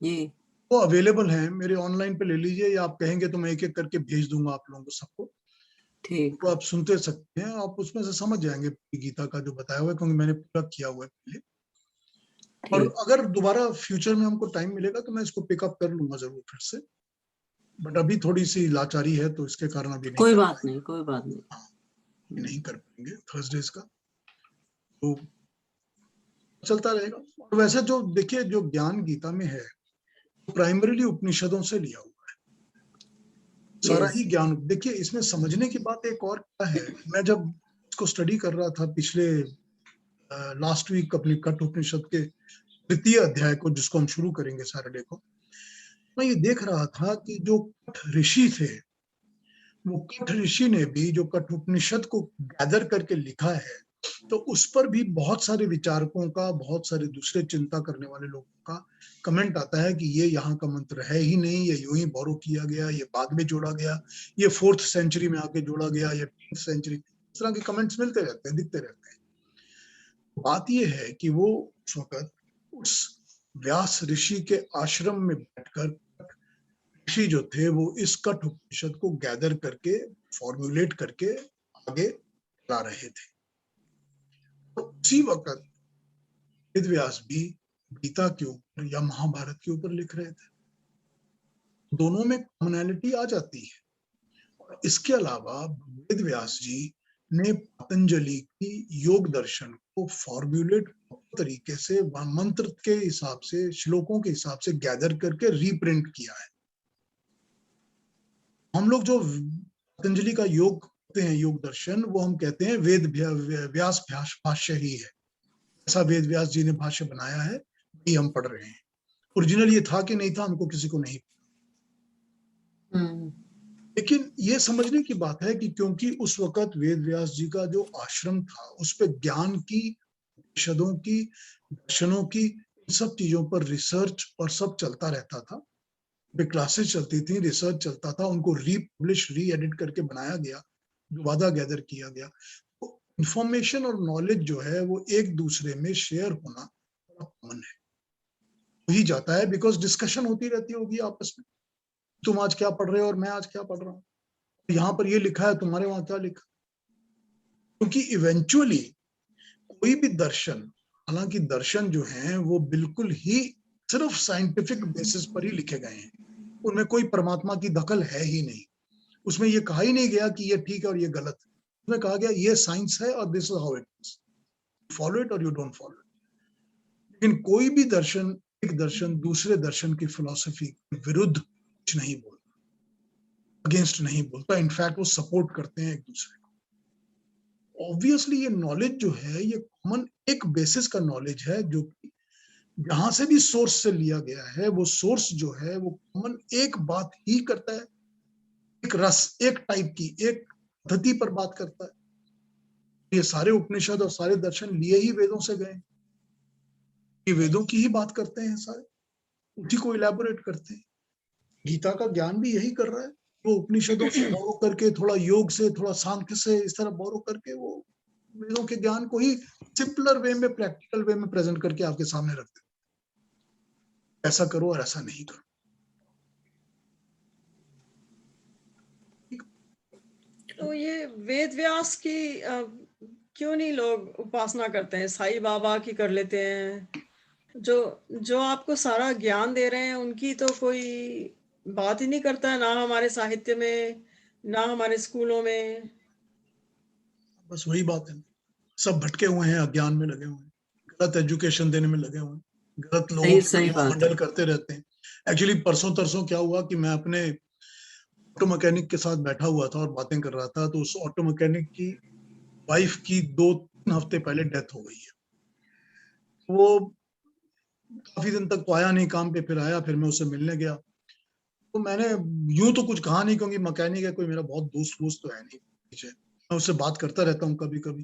ये वो अवेलेबल हैं मेरे, ऑनलाइन पे ले लीजिए, या आप कहेंगे तो मैं एक एक करके भेज दूंगा आप लोगों को सबको, ठीक। तो आप सुनते सकते हैं, आप उसमें से समझ जाएंगे गीता का जो बताया हुआ है, क्योंकि मैंने पूरा किया हुआ है पहले। और अगर दोबारा फ्यूचर में हमको टाइम मिलेगा तो मैं इसको पिकअप कर लूंगा जरूर फिर से, बट अभी थोड़ी सी लाचारी है तो इसके कारण अभी नहीं कोई कर बात पाएंगे। नहीं, कोई बात नहीं। हाँ, नहीं कर पाएंगे थर्सडेज का, तो चलता रहेगा। और वैसे जो देखिए, जो ज्ञान गीता में है प्राइमरीली उपनिषदों से लिया हुआ है, सारा ही ज्ञान। देखिए इसमें समझने की बात एक और क्या है, मैं जब इसको स्टडी कर रहा था पिछले लास्ट वीक अपनी कठ उपनिषद के 3य अध्याय को, जिसको हम शुरू करेंगे सैटरडे को, मैं ये देख रहा था कि जो कठ ऋषि थे, वो कठ ऋषि ने भी जो कठ उपनिषद को गैदर करके लिखा है, तो उस पर भी बहुत सारे विचारकों का, बहुत सारे दूसरे चिंता करने वाले लोगों का कमेंट आता है कि ये यहाँ का मंत्र है ही नहीं, ये यूं ही बोरो किया गया, ये बाद में जोड़ा गया, ये 4th सेंचुरी में आके जोड़ा गया, ये 10th सेंचुरी, इस तरह के कमेंट्स मिलते रहते हैं, दिखते रहते हैं। बात ये है कि वो उस वक्त उस व्यास ऋषि के आश्रम में बैठकर ऋषि जो थे वो इस कठ उपनिषद को गैदर करके, फॉर्मुलेट करके आगे ला रहे थे। तो उसी वक्त वेद व्यास भी गीता के ऊपर या महाभारत के ऊपर लिख रहे थे, दोनों में कॉमनैलिटी आ जाती है। और इसके अलावा वेद व्यास जी ने पतंजलि की योग दर्शन को फॉर्मुलेट तरीके से मंत्र के हिसाब से, श्लोकों के हिसाब से गैदर करके रीप्रिंट किया है। हम लोग जो पतंजलि का योग करते हैं, योग दर्शन, वो हम कहते हैं वेद व्यास भाष्य ही है, ऐसा वेद व्यास जी ने भाष्य बनाया है, ये हम पढ़ रहे हैं। ओरिजिनल ये था कि नहीं था हमको किसी को नहीं, लेकिन ये समझने की बात है कि क्योंकि उस वक्त वेद व्यास जी का जो आश्रम था उस पे ज्ञान की, उपनिषदों की, दर्शनों की, इन सब चीजों पर रिसर्च और सब चलता रहता था, क्लासेस चलती थी, रिसर्च चलता था, उनको रीपब्लिश, री एडिट करके बनाया गया, वादा गैदर किया गया। तो इंफॉर्मेशन और नॉलेज जो है वो एक दूसरे में शेयर होना बड़ा कॉमन है, हो ही जाता है, बिकॉज डिस्कशन होती रहती होगी आपस में, तुम आज क्या पढ़ रहे हो और मैं आज क्या पढ़ रहा हूँ, यहाँ पर ये लिखा है, तुम्हारे वहां क्या लिखा, क्योंकि इवेंचुअली कोई भी दर्शन, हालांकि दर्शन जो हैं वो बिल्कुल ही सिर्फ साइंटिफिक बेसिस पर ही लिखे गए हैं, उनमें कोई परमात्मा की दखल है ही नहीं, उसमें ये कहा ही नहीं गया कि ये ठीक है और ये गलत है, उसमें कहा गया ये साइंस है और this is how it is, follow it और यू डोंट फॉलो इट। लेकिन कोई भी दर्शन, एक दर्शन दूसरे दर्शन की फिलॉसफी के विरुद्ध कुछ नहीं बोलता, अगेंस्ट नहीं बोलता, इनफैक्ट वो सपोर्ट करते हैं एक दूसरे को। ऑब्वियसली ये नॉलेज जो है ये कॉमन एक बेसिस का नॉलेज है, जो कि जहां से भी सोर्स से लिया गया है, वो सोर्स जो है वो कॉमन एक बात ही करता है, एक रस, एक टाइप की, एक पद्धति पर बात करता है। ये सारे उपनिषद और सारे दर्शन लिए ही वेदों से गए, ये वेदों की ही बात करते हैं सारे, उसी को इलेबोरेट करते हैं। गीता का ज्ञान भी यही कर रहा है, वो उपनिषदों से बोरो करके, थोड़ा योग से, थोड़ा सांख्य से, इस तरह बोरो करके वो वेदों के ज्ञान को ही सिंपलर वे में, प्रैक्टिकल वे में प्रेजेंट करके आपके सामने रख देते, ऐसा करो और ऐसा नहीं करो। तो ये वेद व्यास की क्यों नहीं लोग उपासना करते हैं, साईं बाबा की कर लेते हैं, जो आपको सारा ज्ञान दे रहे हैं, उनकी तो कोई बात ही नहीं करता है, ना हमारे साहित्य में, ना हमारे स्कूलों में। बस वही बात है, सब भटके हुए हैं, अज्ञान में लगे हुए हैं, गलत एजुकेशन देने में लगे हुए हैं, गलत लोगों सही के बात मंडल है। करते रहते हैं। एक्चुअली परसों तरसों क्या हुआ कि मैं अपने ऑटो मैकेनिक के साथ बैठा हुआ था और बातें कर रहा था, तो उस ऑटो मैकेनिक की वाइफ की 2-3 हफ्ते पहले डेथ हो गई है। वो काफी दिन तक तो आया नहीं काम पे, फिर आया, फिर मैं उससे मिलने गया। तो मैंने यूं तो कुछ कहा नहीं, क्योंकि मैकेनिक है, कोई मेरा बहुत दोस्त वोस्त तो है नहीं पीछे, मैं उससे बात करता रहता हूँ कभी कभी।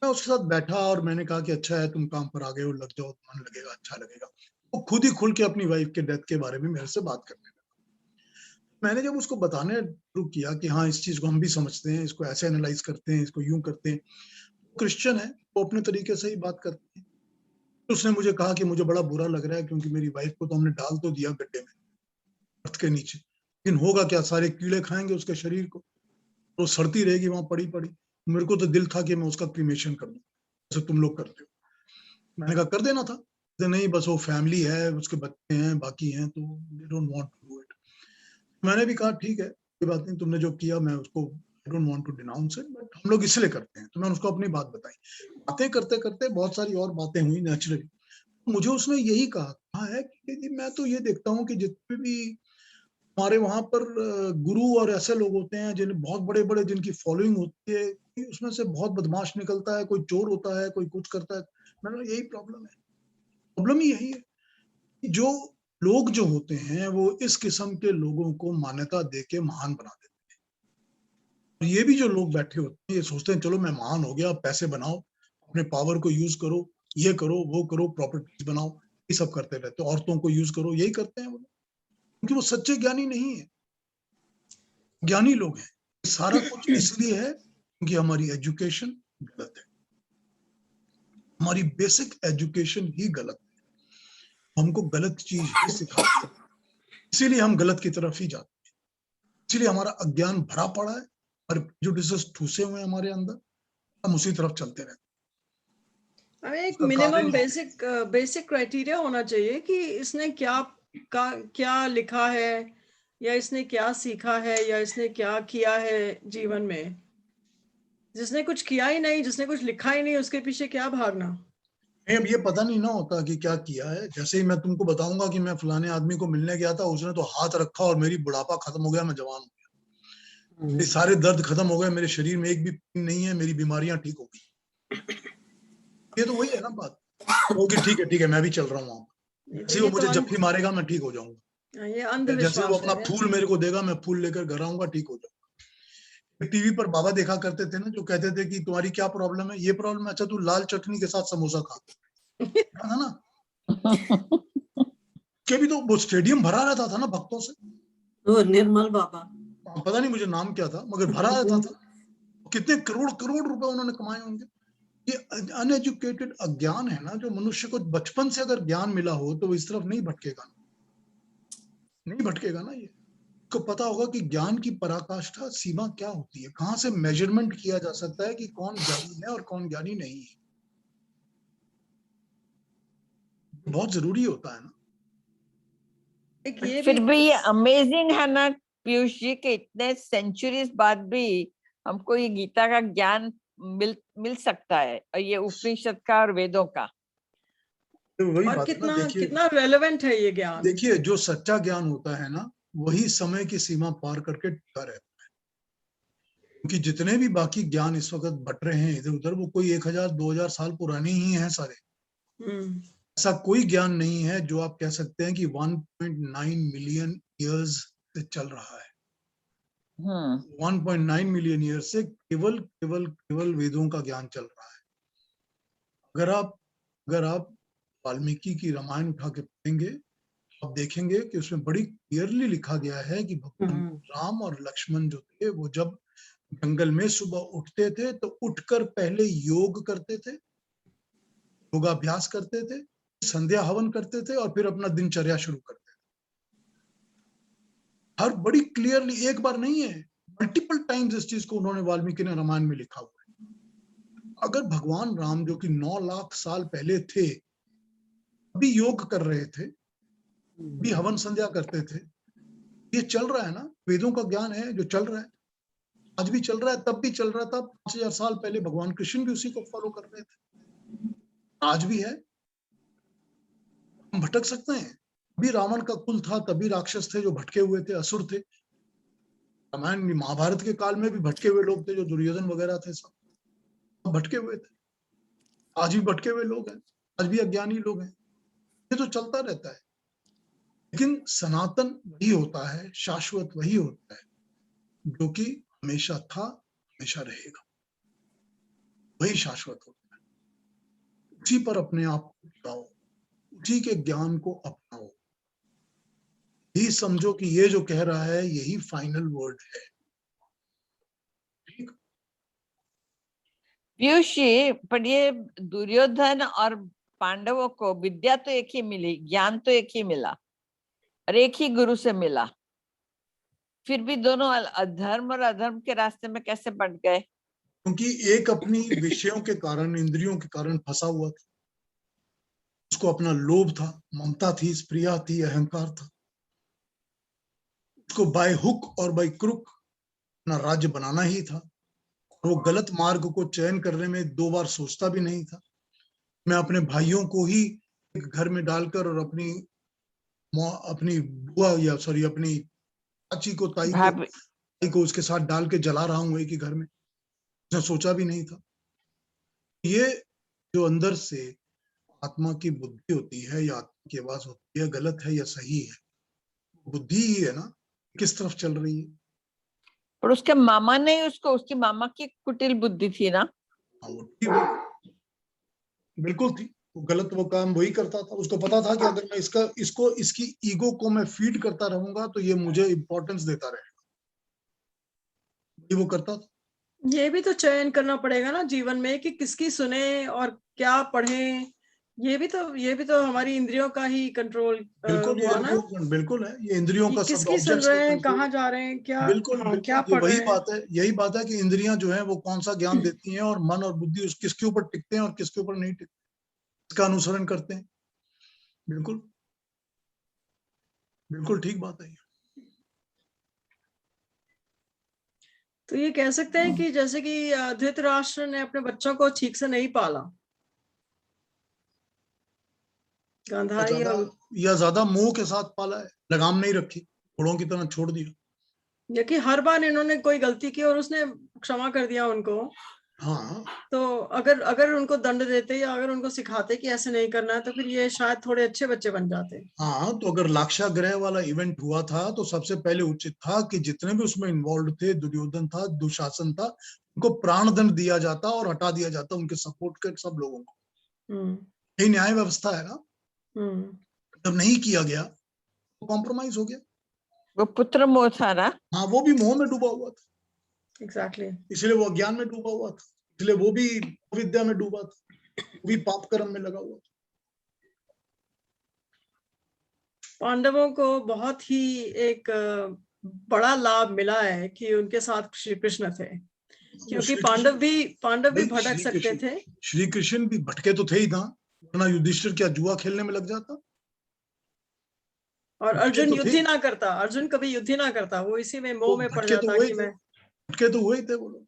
मैं उसके साथ बैठा और मैंने कहा कि अच्छा है तुम काम पर आ गए हो, लग जाओ, मन लगेगा, अच्छा लगेगा। वो खुद ही खुल के अपनी वाइफ के डेथ के बारे में मेरे से बात करने लगा। मैंने जब उसको बताने शुरू किया कि हाँ इस चीज को हम भी समझते हैं, इसको ऐसे एनालाइज करते हैं, इसको यूं करते हैं, क्रिश्चियन है, वो अपने तरीके से ही बात करते हैं। उसने मुझे कहा कि मुझे बड़ा बुरा लग रहा है, क्योंकि मेरी वाइफ को तो हमने डाल तो दिया गड्ढे में, अर्थ के नीचे, लेकिन होगा क्या, सारे कीड़े खाएंगे उसके शरीर को, वो सड़ती रहेगी वहां पड़ी पड़ी। मेरे को तो दिल था कि मैं उसका क्रीमेशन कर दूं, जैसे तुम लोग करते हो। मैंने कहा कर देना था, नहीं बस वो फैमिली है, उसके बच्चे हैं, बाकी हैं, तो they don't want to do it. मैंने भी कहा ठीक है, कोई बात नहीं, तुमने जो किया मैं उसको I don't want to denounce it, but हम लोग इसलिए करते हैं। तो मैंने उसको अपनी बात बताई। बातें करते करते बहुत सारी और बातें हुई नेचुरली। मुझे उसने यही कहा है कि जी मैं तो ये देखता हूँ कि जितने भी हमारे वहां पर गुरु और ऐसे लोग होते हैं जिन्हें बहुत बड़े बड़े जिनकी फॉलोइंग होती है, उसमें से बहुत बदमाश निकलता है, कोई चोर होता है, कोई कुछ करता है। मैंने कहा, यही प्रॉब्लम है, प्रॉब्लम ही यही है कि जो लोग जो होते हैं वो इस किस्म के लोगों को मान्यता देके महान बना देते हैं। और ये भी जो लोग बैठे होते हैं ये सोचते हैं चलो मैं महान हो गया, पैसे बनाओ, अपने पावर को यूज करो, ये करो वो करो, प्रॉपर्टीज बनाओ, ये सब करते रहते हैं, औरतों को यूज करो, यही करते हैं वो, क्योंकि वो सच्चे ज्ञानी नहीं है, ज्ञानी लोग हैं। सारा कुछ इसलिए है क्योंकि हमारी एजुकेशन गलत है, हमारी बेसिक एजुकेशन ही गलत है, हमको गलत चीज ही सिखाते हैं, इसीलिए हम गलत की तरफ ही जाते हैं, इसीलिए हमारा अज्ञान भरा पड़ा है और प्रेजुडिसेस ठूसे हुए हैं हमारे अंदर, हम उसी तरफ चलते रहते हमें एक हैं। उसका मिनिमम कार्य बेसिक क्राइटेरिया होना चाहिए कि इसने क्या लिखा है, या इसने क्या सीखा है, या इसने क्या किया है जीवन में। जिसने कुछ किया ही नहीं, जिसने कुछ लिखा ही नहीं, उसके पीछे क्या भागना। नहीं, अब ये पता नहीं ना होता कि क्या किया है। जैसे ही मैं तुमको बताऊंगा कि मैं फलाने आदमी को मिलने गया था, उसने तो हाथ रखा और मेरी बुढ़ापा खत्म हो गया, मैं जवान हो गया, मेरे सारे दर्द खत्म हो गए, मेरे शरीर में एक भी पेन नहीं है, मेरी बीमारियां ठीक हो गई। ये तो वही है ना बात, ओके ठीक है मैं भी चल रहा हूँ वहां, जैसे वो ये तो मुझे जफ्फी मारेगा मैं ठीक हो जाऊंगा, ये जैसे वो अंधविश्वास अपना है। फूल मेरे को देगा मैं फूल लेकर घर आऊंगा, ठीक हो जाऊंगा। टीवी पर बाबा देखा करते थे ना, जो कहते थे कि तुम्हारी क्या प्रॉब्लम है, ये प्रॉब्लम है, अच्छा तू लाल चटनी के साथ समोसा खा, है ना। के भी तो वो स्टेडियम भरा रहता था ना भक्तों से, तो निर्मल बाबा, पता नहीं मुझे नाम क्या था, मगर भरा रहता था। कितने करोड़ करोड़ रुपए उन्होंने कमाए होंगे। ये अनएजुकेटेड अज्ञान है ना, जो मनुष्य को बचपन से अगर ज्ञान मिला हो तो वो इस तरफ नहीं भटकेगा, नहीं भटकेगा ना। ये को पता होगा कि ज्ञान की पराकाष्ठा सीमा क्या होती है, कहां से मेजरमेंट किया जा सकता है कि कौन ज्ञानी है और कौन ज्ञानी नहीं है, बहुत जरूरी होता है ना। एक ये भी फिर भी ये अमेजिंग है ना पीयूष जी के इतने सेंचुरीज बाद भी हमको ये गीता का ज्ञान मिल सकता है, और ये उपनिषद का और वेदों का। तो वही और बात है ना, कितना देखिए कितना रेलेवेंट है ये ज्ञान। देखिए जो सच्चा ज्ञान होता है ना, वही समय की सीमा पार करके टिका रहता है, क्योंकि जितने भी बाकी ज्ञान इस वक्त बट रहे हैं इधर उधर, वो कोई 1000-2000 साल पुराने ही हैं सारे। हम्म ऐसा कोई ज्ञान नहीं है जो आप कह सकते हैं कि 1.9 मिलियन ईयर्स से चल रहा है। 1.9 मिलियन ईयर्स से केवल केवल केवल वेदों का ज्ञान चल रहा है। अगर आप वाल्मीकि की रामायण उठा के पढ़ेंगे, आप देखेंगे कि उसमें बड़ी क्लियरली लिखा गया है कि भगवान राम और लक्ष्मण जो थे वो जब जंगल में सुबह उठते थे तो उठकर पहले योग करते थे, योगाभ्यास करते थे, संध्या हवन करते थे और फिर अपना दिनचर्या शुरू करते थे। हर बड़ी क्लियरली, एक बार नहीं है, मल्टीपल टाइम्स इस चीज को उन्होंने वाल्मीकि ने रामायण में लिखा हुआ है। अगर भगवान राम जो कि 9 लाख साल पहले थे, अभी योग कर रहे थे, अभी हवन संध्या करते थे, ये चल रहा है ना, वेदों का ज्ञान है जो चल रहा है, आज भी चल रहा है, तब भी चल रहा था। 5000 साल पहले भगवान कृष्ण भी उसी को फॉलो कर रहे थे, आज भी है। हम भटक सकते हैं। अभी रावण का कुल था, तभी राक्षस थे जो भटके हुए थे, असुर थे। रामायण महाभारत के काल में भी भटके हुए लोग थे, जो दुर्योधन वगैरह थे, सब भटके हुए थे। आज भी भटके हुए लोग हैं, आज भी अज्ञानी लोग हैं। ये तो चलता रहता है, लेकिन सनातन वही होता है, शाश्वत वही होता है, जो कि हमेशा था, हमेशा रहेगा, वही शाश्वत होता है। उसी पर अपने आप को टिकाओ, उसी के ज्ञान को अपनाओ, यही समझो कि ये जो कह रहा है यही फाइनल वर्ड है। ठीक? पीयूष जी, पर ये दुर्योधन और पांडवों को विद्या तो एक ही मिली, ज्ञान तो एक ही मिला और एक ही गुरु से मिला, फिर भी दोनों अधर्म और अधर्म के रास्ते में कैसे बढ़ गए? क्योंकि एक अपनी विषयों के कारण, इंद्रियों के कारण फंसा हुआ था। उसको अपना लोभ था, ममता थी, स्प्रिया थी, अहंकार था। उसको बाय हुक और बाय क्रुक अपना राज्य बनाना ही था। और वो गलत मार्ग को चयन करने में 2 बार सोचता भी नहीं था। मैं अपने भाइयों को ही एक घर में डालकर और अपनी बुआ या सॉरी अपनी चाची को, ताई को उसके साथ डाल के जला रहा हूं एक ही घर में। उसने सोचा भी नहीं था। ये जो अंदर से आत्मा की बुद्धि होती है या आत्मा की आवाज होती है, गलत है या सही है, बुद्धि ही है ना, किस तरफ चल रही है। पर उसके मामा ने उसकी मामा की कुटिल बुद्धि थी ना। वो बिल्कुल थी, वो गलत वो काम वही करता था। उसको पता था कि अगर मैं इसकी ईगो को मैं फीड करता रहूंगा तो ये मुझे इंपॉर्टेंस देता रहेगा, ये वो करता था। ये भी तो चयन करना पड़ेगा ना जीवन में कि किसकी सुने और क्या पढ़े। ये भी तो हमारी इंद्रियों का ही कंट्रोल बिल्कुल, ये हुआ ना, बिल्कुल है, ये इंद्रियों कि का शब्द, किसकी सुन ऑब्जेक्ट्स का रहे हैं, कंट्रोल। कहाँ जा रहे हैं, क्या बिल्कुल हाँ, बिल्कुल, क्या ये पढ़ वही रहे हैं। बात है, यही बात है कि इंद्रियां जो है वो कौन सा ज्ञान देती हैं और मन और बुद्धि उस किसके ऊपर टिकते हैं और किसके ऊपर नहीं टिकते, इसका अनुसरण करते हैं। बिल्कुल बिल्कुल ठीक बात है। तो ये कह सकते हैं कि जैसे कि धृतराष्ट्र ने अपने बच्चों को ठीक से नहीं पाला, गांधारी और ज्यादा मोह के साथ पाला है, लगाम नहीं रखी, घोड़ों की तरह छोड़ दिया। या कि हर बार इन्होंने कोई गलती की और उसने क्षमा कर दिया उनको। हाँ, तो अगर अगर उनको दंड देते या अगर उनको सिखाते कि ऐसे नहीं करना है, तो फिर ये शायद थोड़े अच्छे बच्चे बन जाते। हाँ, तो अगर लाक्षागृह वाला इवेंट हुआ था तो सबसे पहले उचित था कि जितने भी उसमें इन्वॉल्व थे, दुर्योधन था, दुशासन था, उनको प्राण दंड दिया जाता और हटा दिया जाता उनके सपोर्ट के सब लोगों को। यही न्याय व्यवस्था है ना। जब नहीं किया गया तो कॉम्प्रोमाइज हो गया। वो पुत्र मोह था ना। हाँ, वो भी मोह में डूबा हुआ था, एग्जैक्टली। इसलिए वो अज्ञान में डूबा हुआ था, इसलिए वो भी विद्या में डूबा था, वो भी पाप कर्म में लगा हुआ था। पांडवों को बहुत ही एक बड़ा लाभ मिला है कि उनके साथ श्री कृष्ण थे, क्योंकि पांडव भी भटक सकते थे। श्री कृष्ण भी भटके तो थे ही ना, वरना युधिष्ठिर क्या जुआ खेलने में लग जाता। और अर्जुन तो युद्ध ही ना करता, अर्जुन कभी युद्ध ही ना करता, वो इसी में मोह में पड़ जाता कि मैं भटके तो हुए थे वो लोग।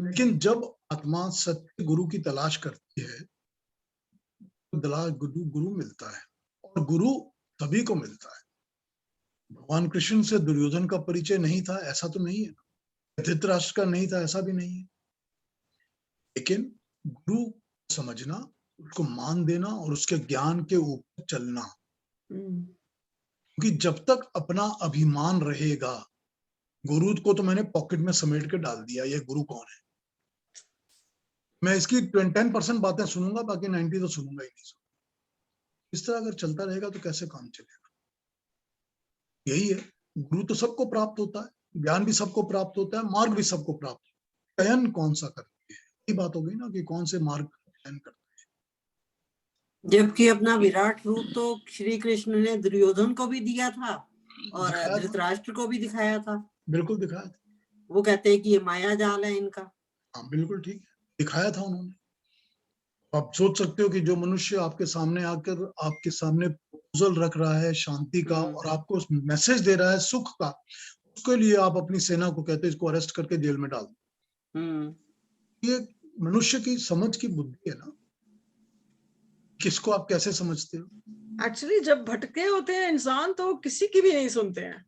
लेकिन जब आत्मा सत्य गुरु की तलाश करती है तो गुरु मिलता है, और गुरु सभी को मिलता है। भगवान कृष्ण से दुर्योधन का परिचय नहीं था ऐसा तो नहीं है, धृतराष्ट्र का नहीं था ऐसा भी नहीं है, लेकिन गुरु समझना, उसको मान देना और उसके ज्ञान के ऊपर चलना। क्योंकि जब तक अपना अभिमान रहेगा, गुरु को तो मैंने पॉकेट में समेट के डाल दिया, ये गुरु कौन है, मैं इसकी 10% बातें सुनूंगा, बाकी 90 तो सुनूंगा ही नहीं। इस तरह अगर चलता रहेगा तो कैसे काम चलेगा। यही है, गुरु तो सबको प्राप्त होता है, ज्ञान भी सबको प्राप्त होता है, मार्ग भी सबको प्राप्त होता है, चयन कौन सा करते हैं, यही बात हो गई ना कि कौन से मार्ग का चयन करते हैं। जबकि अपना विराट रूप तो श्री कृष्ण ने दुर्योधन को भी दिया था और धृतराष्ट्र को भी दिखाया था। बिल्कुल दिखाया था। वो कहते हैं कि ये माया जाल है इनका। हाँ बिल्कुल ठीक है, दिखाया था उन्होंने। आप सोच सकते हो कि जो मनुष्य आपके सामने आकर आपके सामने प्रपोजल रख रहा है शांति का और आपको मैसेज दे रहा है सुख का, उसके लिए आप अपनी सेना को कहते हैं इसको अरेस्ट करके जेल में डाल दो। ये मनुष्य की समझ की बुद्धि है ना, किसको आप कैसे समझते हो? एक्चुअली जब भटके होते हैं इंसान तो किसी की भी नहीं सुनते हैं।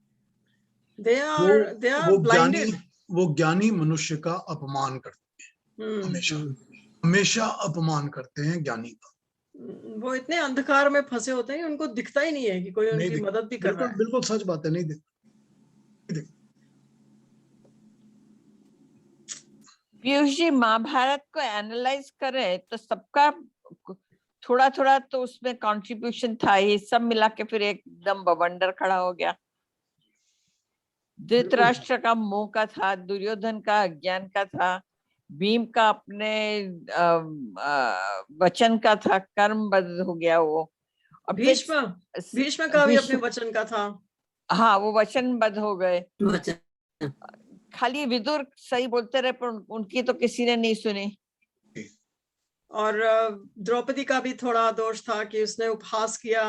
They are blinded. वो ज्ञानी मनुष्य का अपमान करते हैं, हमेशा हमेशा अपमान करते हैं ज्ञानी का। वो इतने अंधकार में फंसे होते हैं उनको दिखता ही नहीं है कि कोई उनकी मदद भी कर रहा है। बिल्कुल सच बात है, नहीं दिखता। पीयूष जी, महाभारत को एनालाइज करें तो सबका थोड़ा थोड़ा तो उसमें कंट्रीब्यूशन था ही, सब मिला के फिर एकदम बवंडर खड़ा हो गया। धृतराष्ट्र का मोह का था, दुर्योधन का अज्ञान का था, भीम का अपने वचन का था, कर्मबद्ध हो गया वो। और भीष्म का भी अपने वचन का था। हाँ, वो वचनबद्ध हो गए। खाली विदुर सही बोलते रहे पर उनकी तो किसी ने नहीं सुनी। और द्रौपदी का भी थोड़ा दोष था कि उसने उपहास किया।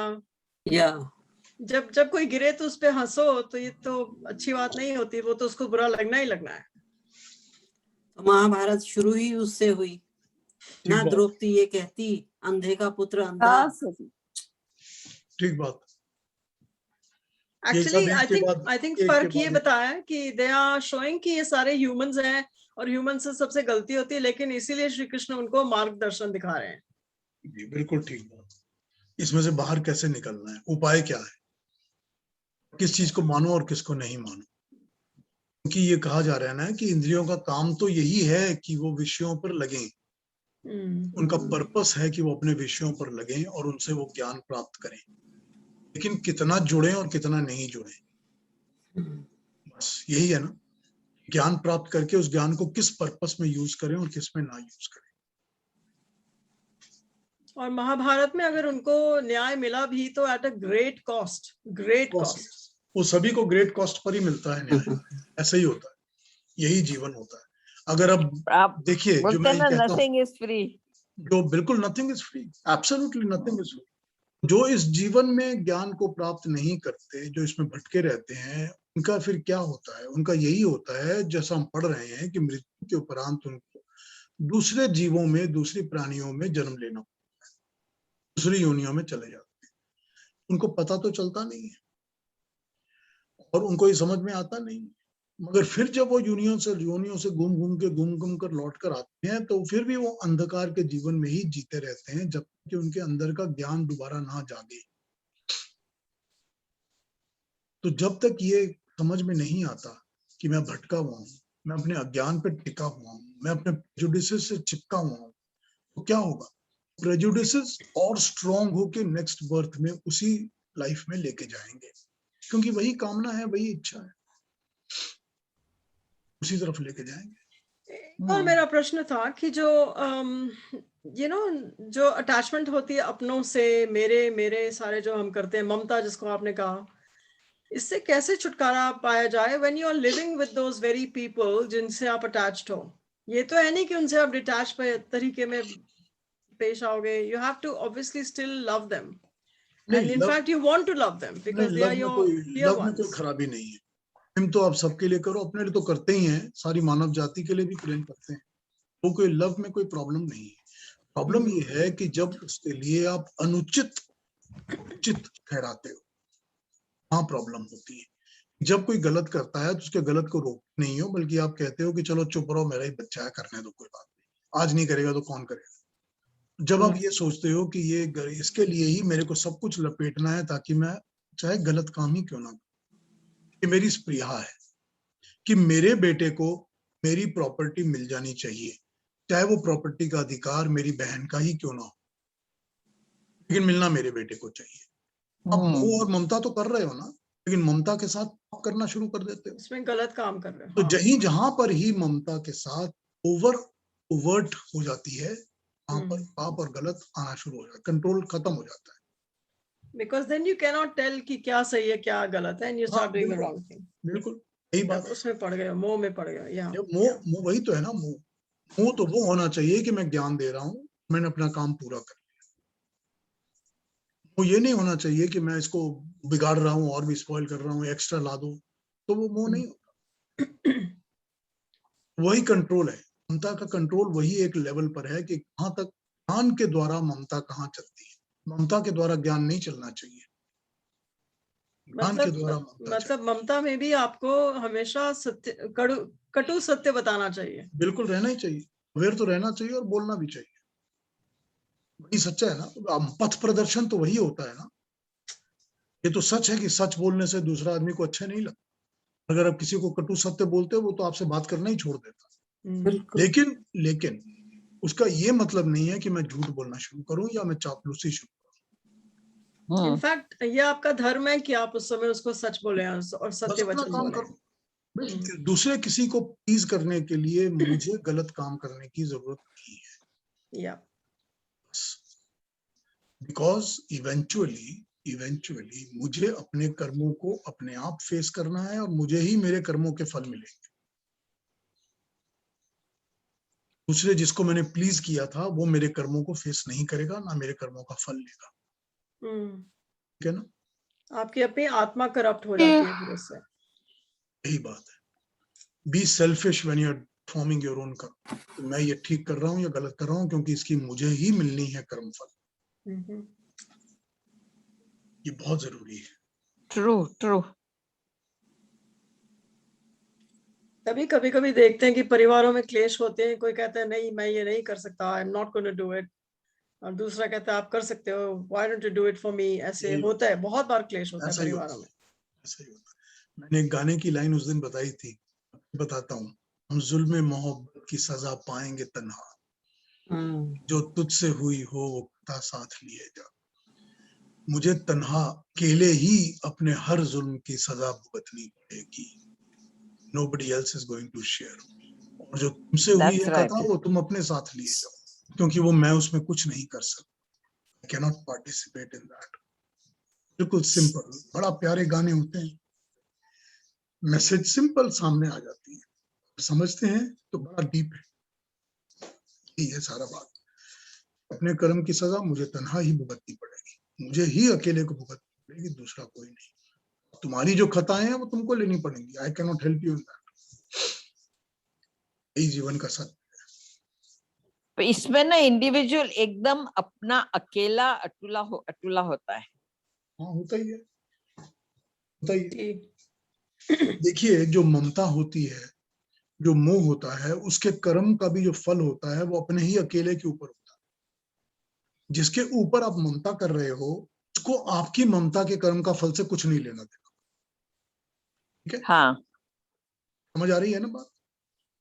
जब कोई गिरे तो उस पे हंसो, तो ये तो अच्छी बात नहीं होती, वो तो उसको बुरा लगना ही लगना है। महाभारत शुरू ही उससे हुई ना। द्रौपदी ये कहती अंधे का पुत्र अंधा। ठीक बात। एक्चुअली आई थिंक फर्क ये बताया कि दे आर शोइंग कि ये सारे ह्यूमंस हैं और ह्यूमन से सबसे गलती होती है, लेकिन इसीलिए श्री कृष्ण उनको मार्गदर्शन दिखा रहे हैं। जी बिल्कुल ठीक बात। इसमें से बाहर कैसे निकलना है, उपाय क्या है, किस चीज को मानो और किसको नहीं मानो। क्योंकि ये कहा जा रहा है ना कि इंद्रियों का काम तो यही है कि वो विषयों पर लगें। उनका पर्पस है कि वो अपने विषयों पर लगें और उनसे वो ज्ञान प्राप्त करें, लेकिन कितना जुड़े और कितना नहीं जुड़े, बस यही है ना। ज्ञान प्राप्त करके उस ज्ञान को किस पर्पस में यूज करें और किस में ना यूज करें। और महाभारत में अगर उनको न्याय मिला भी तो एट अ ग्रेट कॉस्ट। वो सभी को ग्रेट कॉस्ट पर ही मिलता है न्याय। ऐसा ही होता है, यही जीवन होता है। अगर अब देखिए जो मैं कहता हूं, नथिंग इज फ्री, जो बिल्कुल nothing is free, absolutely nothing is free. जो इस जीवन में ज्ञान को प्राप्त नहीं करते, जो इसमें भटके रहते हैं, उनका फिर क्या होता है? उनका यही होता है जैसा हम पढ़ रहे हैं कि मृत्यु के उपरांत उनको दूसरे जीवों में, दूसरी प्राणियों में जन्म लेना होता है, दूसरी योनियों में चले जाते हैं। उनको पता तो चलता नहीं है और उनको ये समझ में आता नहीं, मगर फिर जब वो योनियों से घूम कर लौट कर आते हैं तो फिर भी वो अंधकार के जीवन में ही जीते रहते हैं जब तक कि उनके अंदर का ज्ञान दोबारा ना जागे। तो जब तक ये समझ में नहीं आता कि मैं भटका हुआ हूँ, मैं अपने अज्ञान पर टिका हुआ हूँ, मैं अपने प्रेजुडिसेस से चिपका हुआ हूँ, तो क्या होगा? प्रेजुडिसेस और स्ट्रॉन्ग होके नेक्स्ट बर्थ में उसी लाइफ में लेके जाएंगे, क्योंकि वही कामना है, वही इच्छा है, उसी तरफ लेके जाएंगे। और मेरा प्रश्न था कि जो जो अटैचमेंट होती है अपनों से, मेरे सारे जो हम करते हैं, ममता जिसको आपने कहा, इससे कैसे छुटकारा पाया जाए when you are living with those very people जिनसे आप अटैच्ड हो? ये तो है नहीं कि उनसे आप डिटैच तरीके में पेश आओगे। You have to obviously still love them and in fact you want to love them because they are your dear ones. कोई खराबी नहीं है, प्रेम तो आप सबके लिए करो, अपने लिए तो करते ही हैं, सारी मानव जाति के लिए भी प्रेम करते हैं, तो कोई लव में कोई प्रॉब्लम नहीं है। प्रॉब्लम ये है कि जब उसके लिए आप अनुचित ठहराते हो, वहां प्रॉब्लम होती है। जब कोई गलत करता है तो उसके गलत को रोकते नहीं हो, बल्कि आप कहते हो कि चलो चुप रहो, मेरा ही बच्चा है, करने दो, कोई बात नहीं, आज नहीं करेगा तो कौन करेगा। जब आप ये सोचते हो कि ये इसके लिए ही मेरे को सब कुछ लपेटना है ताकि मैं चाहे गलत काम ही क्यों ना, कि मेरी स्प्रिया है कि मेरे बेटे को मेरी प्रॉपर्टी मिल जानी चाहिए, चाहे वो प्रॉपर्टी का अधिकार मेरी बहन का ही क्यों ना हो, लेकिन मिलना मेरे बेटे को चाहिए। अब मोह और ममता तो कर रहे हो ना, लेकिन ममता के साथ पाप करना शुरू कर देते हो, इसमें गलत काम कर रहे हो। तो जहां पर ही ममता के साथ ओवर्ट हो जाती है, वहां पर पाप और गलत आना शुरू हो जाता है, कंट्रोल खत्म हो जाता है। Because then you cannot tell कि क्या सही है क्या गलत है, and you start doing the wrong thing. बिल्कुल यही बात, उसमें पड़ गए, मोह में पड़ गए। मोह वही तो है ना। मोह तो वो होना चाहिए कि मैं ज्ञान दे रहा हूँ, मैंने अपना काम पूरा कर लिया। वो ये नहीं होना चाहिए कि मैं इसको बिगाड़ रहा हूँ और भी स्पॉइल कर रहा हूँ, एक्स्ट्रा ला दो, तो वो मोह नहीं होता। वही कंट्रोल है, ममता का कंट्रोल वही एक लेवल पर है कि कहाँ तक ज्ञान के द्वारा ममता कहाँ चलती है। ममता के द्वारा ज्ञान नहीं चलना चाहिए, ज्ञान के द्वारा ममता मतलब ममता में भी आपको हमेशा सत्य, कटु सत्य बताना चाहिए। बिल्कुल रहना ही चाहिए, अवेयर तो रहना चाहिए और बोलना भी चाहिए। वही सच्चा है ना, पथ प्रदर्शन तो वही होता है ना। ये तो सच है कि सच बोलने से दूसरा आदमी को अच्छा नहीं लगता। अगर आप किसी को कटु सत्य बोलते हो, वो तो आपसे बात करना ही छोड़ देता। बिल्कुल। लेकिन उसका ये मतलब नहीं है कि मैं झूठ बोलना शुरू करूं या मैं चापलूसी शुरू करूं। इनफैक्ट ये आपका धर्म है कि आप उस समय उसको सच बोले और सत्य बस अपना वचन काम बोले। करो। दूसरे किसी को प्लीज करने के लिए मुझे गलत काम करने की जरूरत नहीं है। या बिकॉज इवेंचुअली मुझे अपने कर्मों को अपने आप फेस करना है और मुझे ही मेरे कर्मों के फल मिलेंगे। दूसरे जिसको मैंने प्लीज किया था वो मेरे कर्मों को फेस नहीं करेगा, ना मेरे कर्मों का फल लेगा। ठीक है ना? आपकी अपनी आत्मा करप्ट हो जाती है फिर उससे। यही बात है। Be selfish when you are forming your own karma. तो मैं ये ठीक कर रहा हूँ या गलत कर रहा हूँ, क्योंकि इसकी मुझे ही मिलनी है कर्म फल। ये बहुत जरूरी है। ट्रू। तभी कभी देखते हैं कि परिवारों में क्लेश होते हैं, कोई कहता है नहीं मैं ये नहीं कर सकता, I am not going to do it, और दूसरा कहता है आप कर सकते हो, why don't you do it for me. ऐसे होता है, बहुत बार क्लेश होता है परिवारों में। ऐसा ही होता है। मैंने एक गाने की लाइन उस दिन बताई थी, बताता हूँ। हम जुल्म मोहब्बत की सजा पाएंगे तन्हा, जो तुझसे हुई हो वो कथा साथ लिए जा। मुझे तन्हा अकेले ही अपने हर जुल्म की सजा भुगतनी पड़ेगी। Nobody else is going to share. और जो तुमसे हुई है कथा वो तुम अपने साथ लिए जाओ, क्योंकि वो मैं उसमें कुछ नहीं कर सकता। I cannot participate in that. बिल्कुल सिंपल, बड़ा प्यारे गाने होते हैं, मैसेज सिंपल सामने आ जाती है, समझते हैं तो बड़ा डीप है। ये है सारा बात। अपने कर्म की सजा मुझे तन्हा ही भुगतनी पड़ेगी, मुझे ही अकेले को भुगतनी पड़ेगी, दूसरा कोई नहीं। तुम्हारी जो खताएं हैं वो तुमको लेनी पड़ेंगी। I can not help you in that. यही जीवन का सत्य। तो इसमें ना इंडिविजुअल एकदम अपना अकेला अटूला होता है। हाँ होता ही है, होता ही है। देखिए जो ममता होती है, जो मोह होता है, उसके कर्म का भी जो फल होता है वो अपने ही अकेले के ऊपर होता है। जिसके ऊपर आप ममता कर रहे हो उसको आपकी ममता के कर्म का फल से कुछ नहीं लेना देना। ठीक है? हाँ समझ आ रही है ना बात?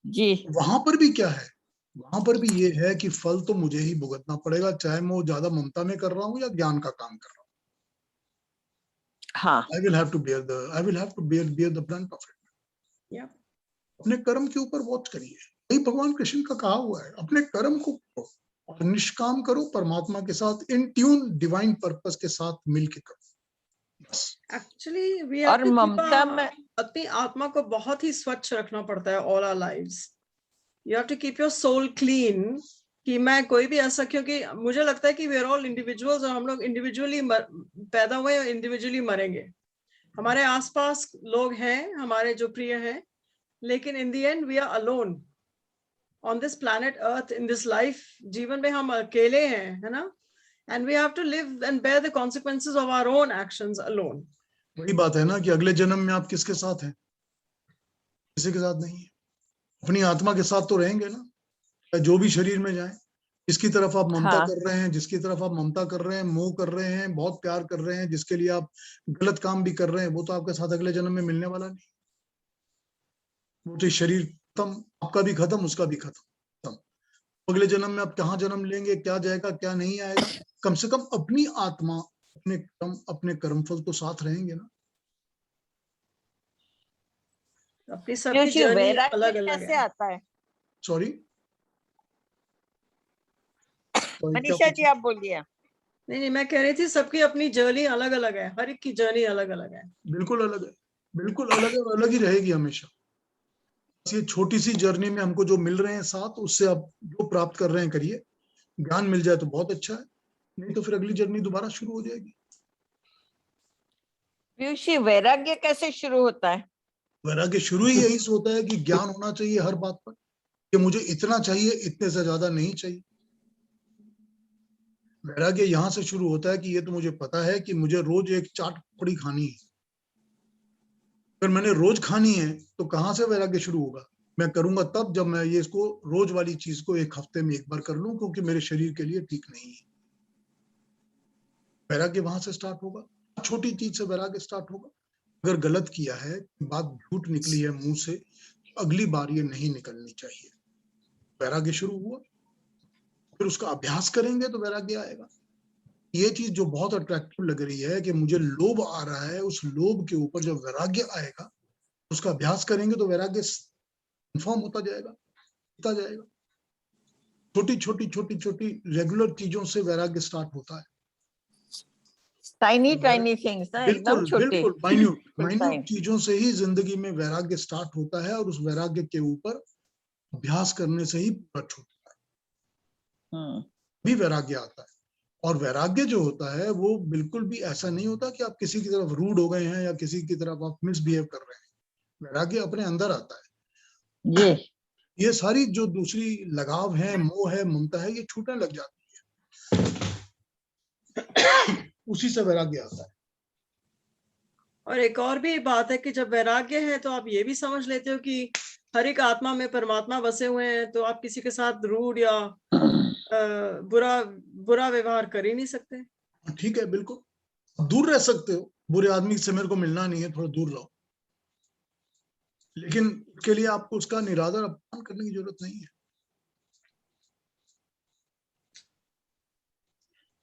जी। वहां पर भी क्या है, वहां पर भी ये है कि फल तो मुझे ही भुगतना पड़ेगा, चाहे मैं ज्यादा ममता में कर रहा हूँ या ज्ञान का काम कर रहा हूँ। हाँ I will have to bear the brunt of it. अपने कर्म के ऊपर वॉच करिए। यही भगवान कृष्ण का कहा हुआ है, अपने कर्म को करो और निष्काम करो, परमात्मा के साथ इन ट्यून, डिवाइन पर्पस के साथ मिलके करो। एक्चुअली वी और ममता में अपनी आत्मा को बहुत ही स्वच्छ रखना पड़ता है all our lives. You have to keep your soul clean, कि मैं कोई भी ऐसा, क्योंकि मुझे लगता है कि वी आर ऑल इंडिविजुअल्स और हम लोग इंडिविजुअली पैदा हुए और इंडिविजुअली मरेंगे। हमारे आसपास लोग हैं हमारे जो प्रिय हैं, लेकिन in the end we are alone on this planet earth, in this life. जीवन में हम अकेले हैं, है ना? And we have to live and bear the consequences of our own actions alone. वही बात है ना कि अगले जन्म में आप किसके साथ हैं? किसी के साथ नहीं है। अपनी आत्मा के साथ तो रहेंगे ना, जो भी शरीर में जाए। जिसकी तरफ आप ममता कर रहे हैं, जिसकी तरफ आप ममता कर रहे हैं, मोह कर रहे हैं, बहुत प्यार कर रहे हैं, जिसके लिए आप गलत काम भी कर रहे हैं, वो तो आपके साथ अगले जन्म में मिलने वाला नहीं। वो तो शरीर खत्म, आपका भी खत्म, उसका भी खत्म। अगले जन्म में आप कहाँ जन्म लेंगे, क्या जाएगा क्या नहीं आएगा, कम से कम अपनी आत्मा, अपने कर्मफल तो साथ रहेंगे ना। अपनी सबकी जर्नी अलग अलग कैसे आता है? सॉरी मनीषा जी आप बोलिए। नहीं, मैं कह रही थी सबकी अपनी जर्नी अलग अलग है, हर एक की जर्नी अलग अलग है। बिल्कुल अलग है, बिल्कुल अलग है और अलग ही रहेगी हमेशा। ये छोटी सी जर्नी में हमको जो मिल रहे हैं साथ, उससे आप जो प्राप्त कर रहे हैं करिए, ज्ञान मिल जाए तो बहुत अच्छा है, नहीं तो फिर अगली जर्नी दोबारा शुरू हो जाएगी। पीयूष जी, वैराग्य कैसे शुरू होता है? वैराग्य शुरू ही यही से होता है कि ज्ञान होना चाहिए हर बात पर, कि मुझे इतना चाहिए, इतने से ज्यादा नहीं चाहिए। वैराग्य यहाँ से शुरू होता है कि ये तो मुझे पता है कि मुझे रोज एक चाट पकौड़ी खानी है। अगर मैंने रोज खानी है तो कहाँ से वैराग्य शुरू होगा? मैं करूंगा तब जब मैं ये इसको रोज वाली चीज को एक हफ्ते में एक बार कर लूं, क्योंकि मेरे शरीर के लिए ठीक नहीं है। वैराग्य वहां से स्टार्ट होगा, छोटी चीज से वैराग्य स्टार्ट होगा। अगर गलत किया है, बात झूठ निकली है मुंह से, तो अगली बार ये नहीं निकलनी चाहिए। वैराग्य शुरू हुआ, फिर उसका अभ्यास करेंगे तो वैराग्य आएगा। ये चीज जो बहुत अट्रैक्टिव लग रही है कि मुझे लोभ आ रहा है, उस लोभ के ऊपर जब वैराग्य आएगा, उसका अभ्यास करेंगे तो वैराग्य कन्फर्म होता जाएगा। छोटी छोटी छोटी छोटी रेगुलर चीजों से वैराग्य स्टार्ट होता है। टाइनी थिंग्स ना, एकदम बिल्कुल छोटे, बिल्कुल माइन्यूट tiny. चीजों से ही जिंदगी में वैराग्य स्टार्ट होता है, और उस वैराग्य के ऊपर अभ्यास करने से ही पूरा छूटता है, भी वैराग्य आता है। और वैराग्य जो होता है वो बिल्कुल भी ऐसा नहीं होता कि आप किसी की तरफ रूड हो गए हैं या किसी की तरफ आप मिसबिहेव कर रहे हैं। वैराग्य अपने अंदर आता है। ये सारी जो दूसरी लगाव है, मोह है, ममता है, ये छूटने लग जाती है। उसी से वैराग्य आता है। और एक और भी बात है कि जब वैराग्य है तो आप ये भी समझ लेते हो कि हर एक आत्मा में परमात्मा बसे हुए हैं, तो आप किसी के साथ रूड या बुरा व्यवहार कर ही नहीं सकते। ठीक है, बिल्कुल दूर रह सकते हो, बुरे आदमी से मेरे को मिलना नहीं है, थोड़ा दूर रहो, लेकिन उसके लिए आपको उसका निरादर अपमान करने की जरूरत नहीं है।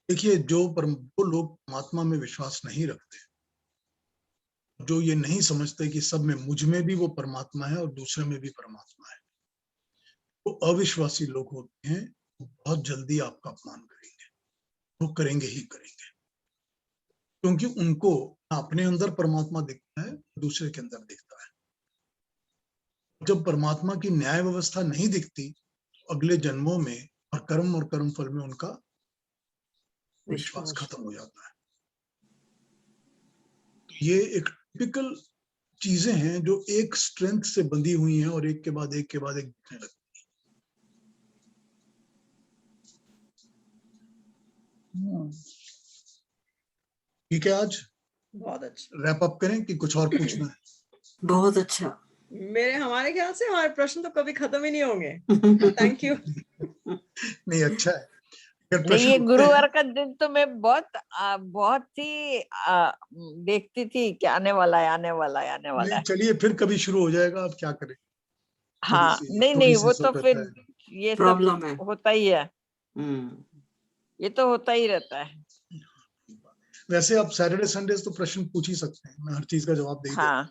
देखिए, जो लोग परमात्मा में विश्वास नहीं रखते, जो ये नहीं समझते कि सब में, मुझ में भी वो परमात्मा है और दूसरे में भी परमात्मा है, वो अविश्वासी लोग होते हैं, बहुत जल्दी आपका अपमान करेंगे, वो करेंगे ही करेंगे, क्योंकि उनको अपने अंदर परमात्मा दिखता है, दूसरे के अंदर दिखता है। जब परमात्मा की न्याय व्यवस्था नहीं दिखती, तो अगले जन्मों में और कर्म फल में उनका विश्वास खत्म हो जाता है। ये एक टिपिकल चीजें हैं जो एक स्ट्रेंथ से बंधी हुई हैं और एक के बाद एक दिखने लगती है। ठीक है, आज बहुत अच्छा, रैप अप करें कि कुछ और पूछना है? बहुत अच्छा। हमारे ख्याल से हमारे प्रश्न तो कभी खत्म ही नहीं होंगे। Thank you. नहीं, अच्छा है। नहीं, ये गुरुवार का दिन तो मैं बहुत ही देखती थी कि आने वाला है। चलिए फिर कभी शुरू हो जाएगा, आप क्या करें। हाँ, नहीं वो तो फिर ये प्रॉब्लम है, होता ही है। ये तो होता ही रहता है। वैसे आप सैटरडे संडे तो प्रश्न पूछ ही सकते हैं, मैं हर चीज का जवाब दे देता हूं।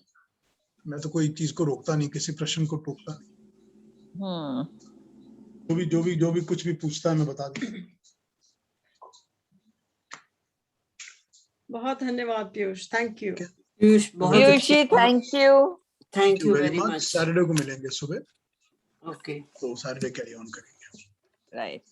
मैं तो कोई चीज को रोकता नहीं, किसी प्रश्न को टोकता नहीं। जो भी कुछ भी पूछता है मैं बता दूं। बहुत धन्यवाद Piyush, thank you. Piyush, Piyush ji, thank you very much. Saturday को मिलेंगे सुबह, ओके, तो सैटरडे कैरी ऑन करेंगे। राइट।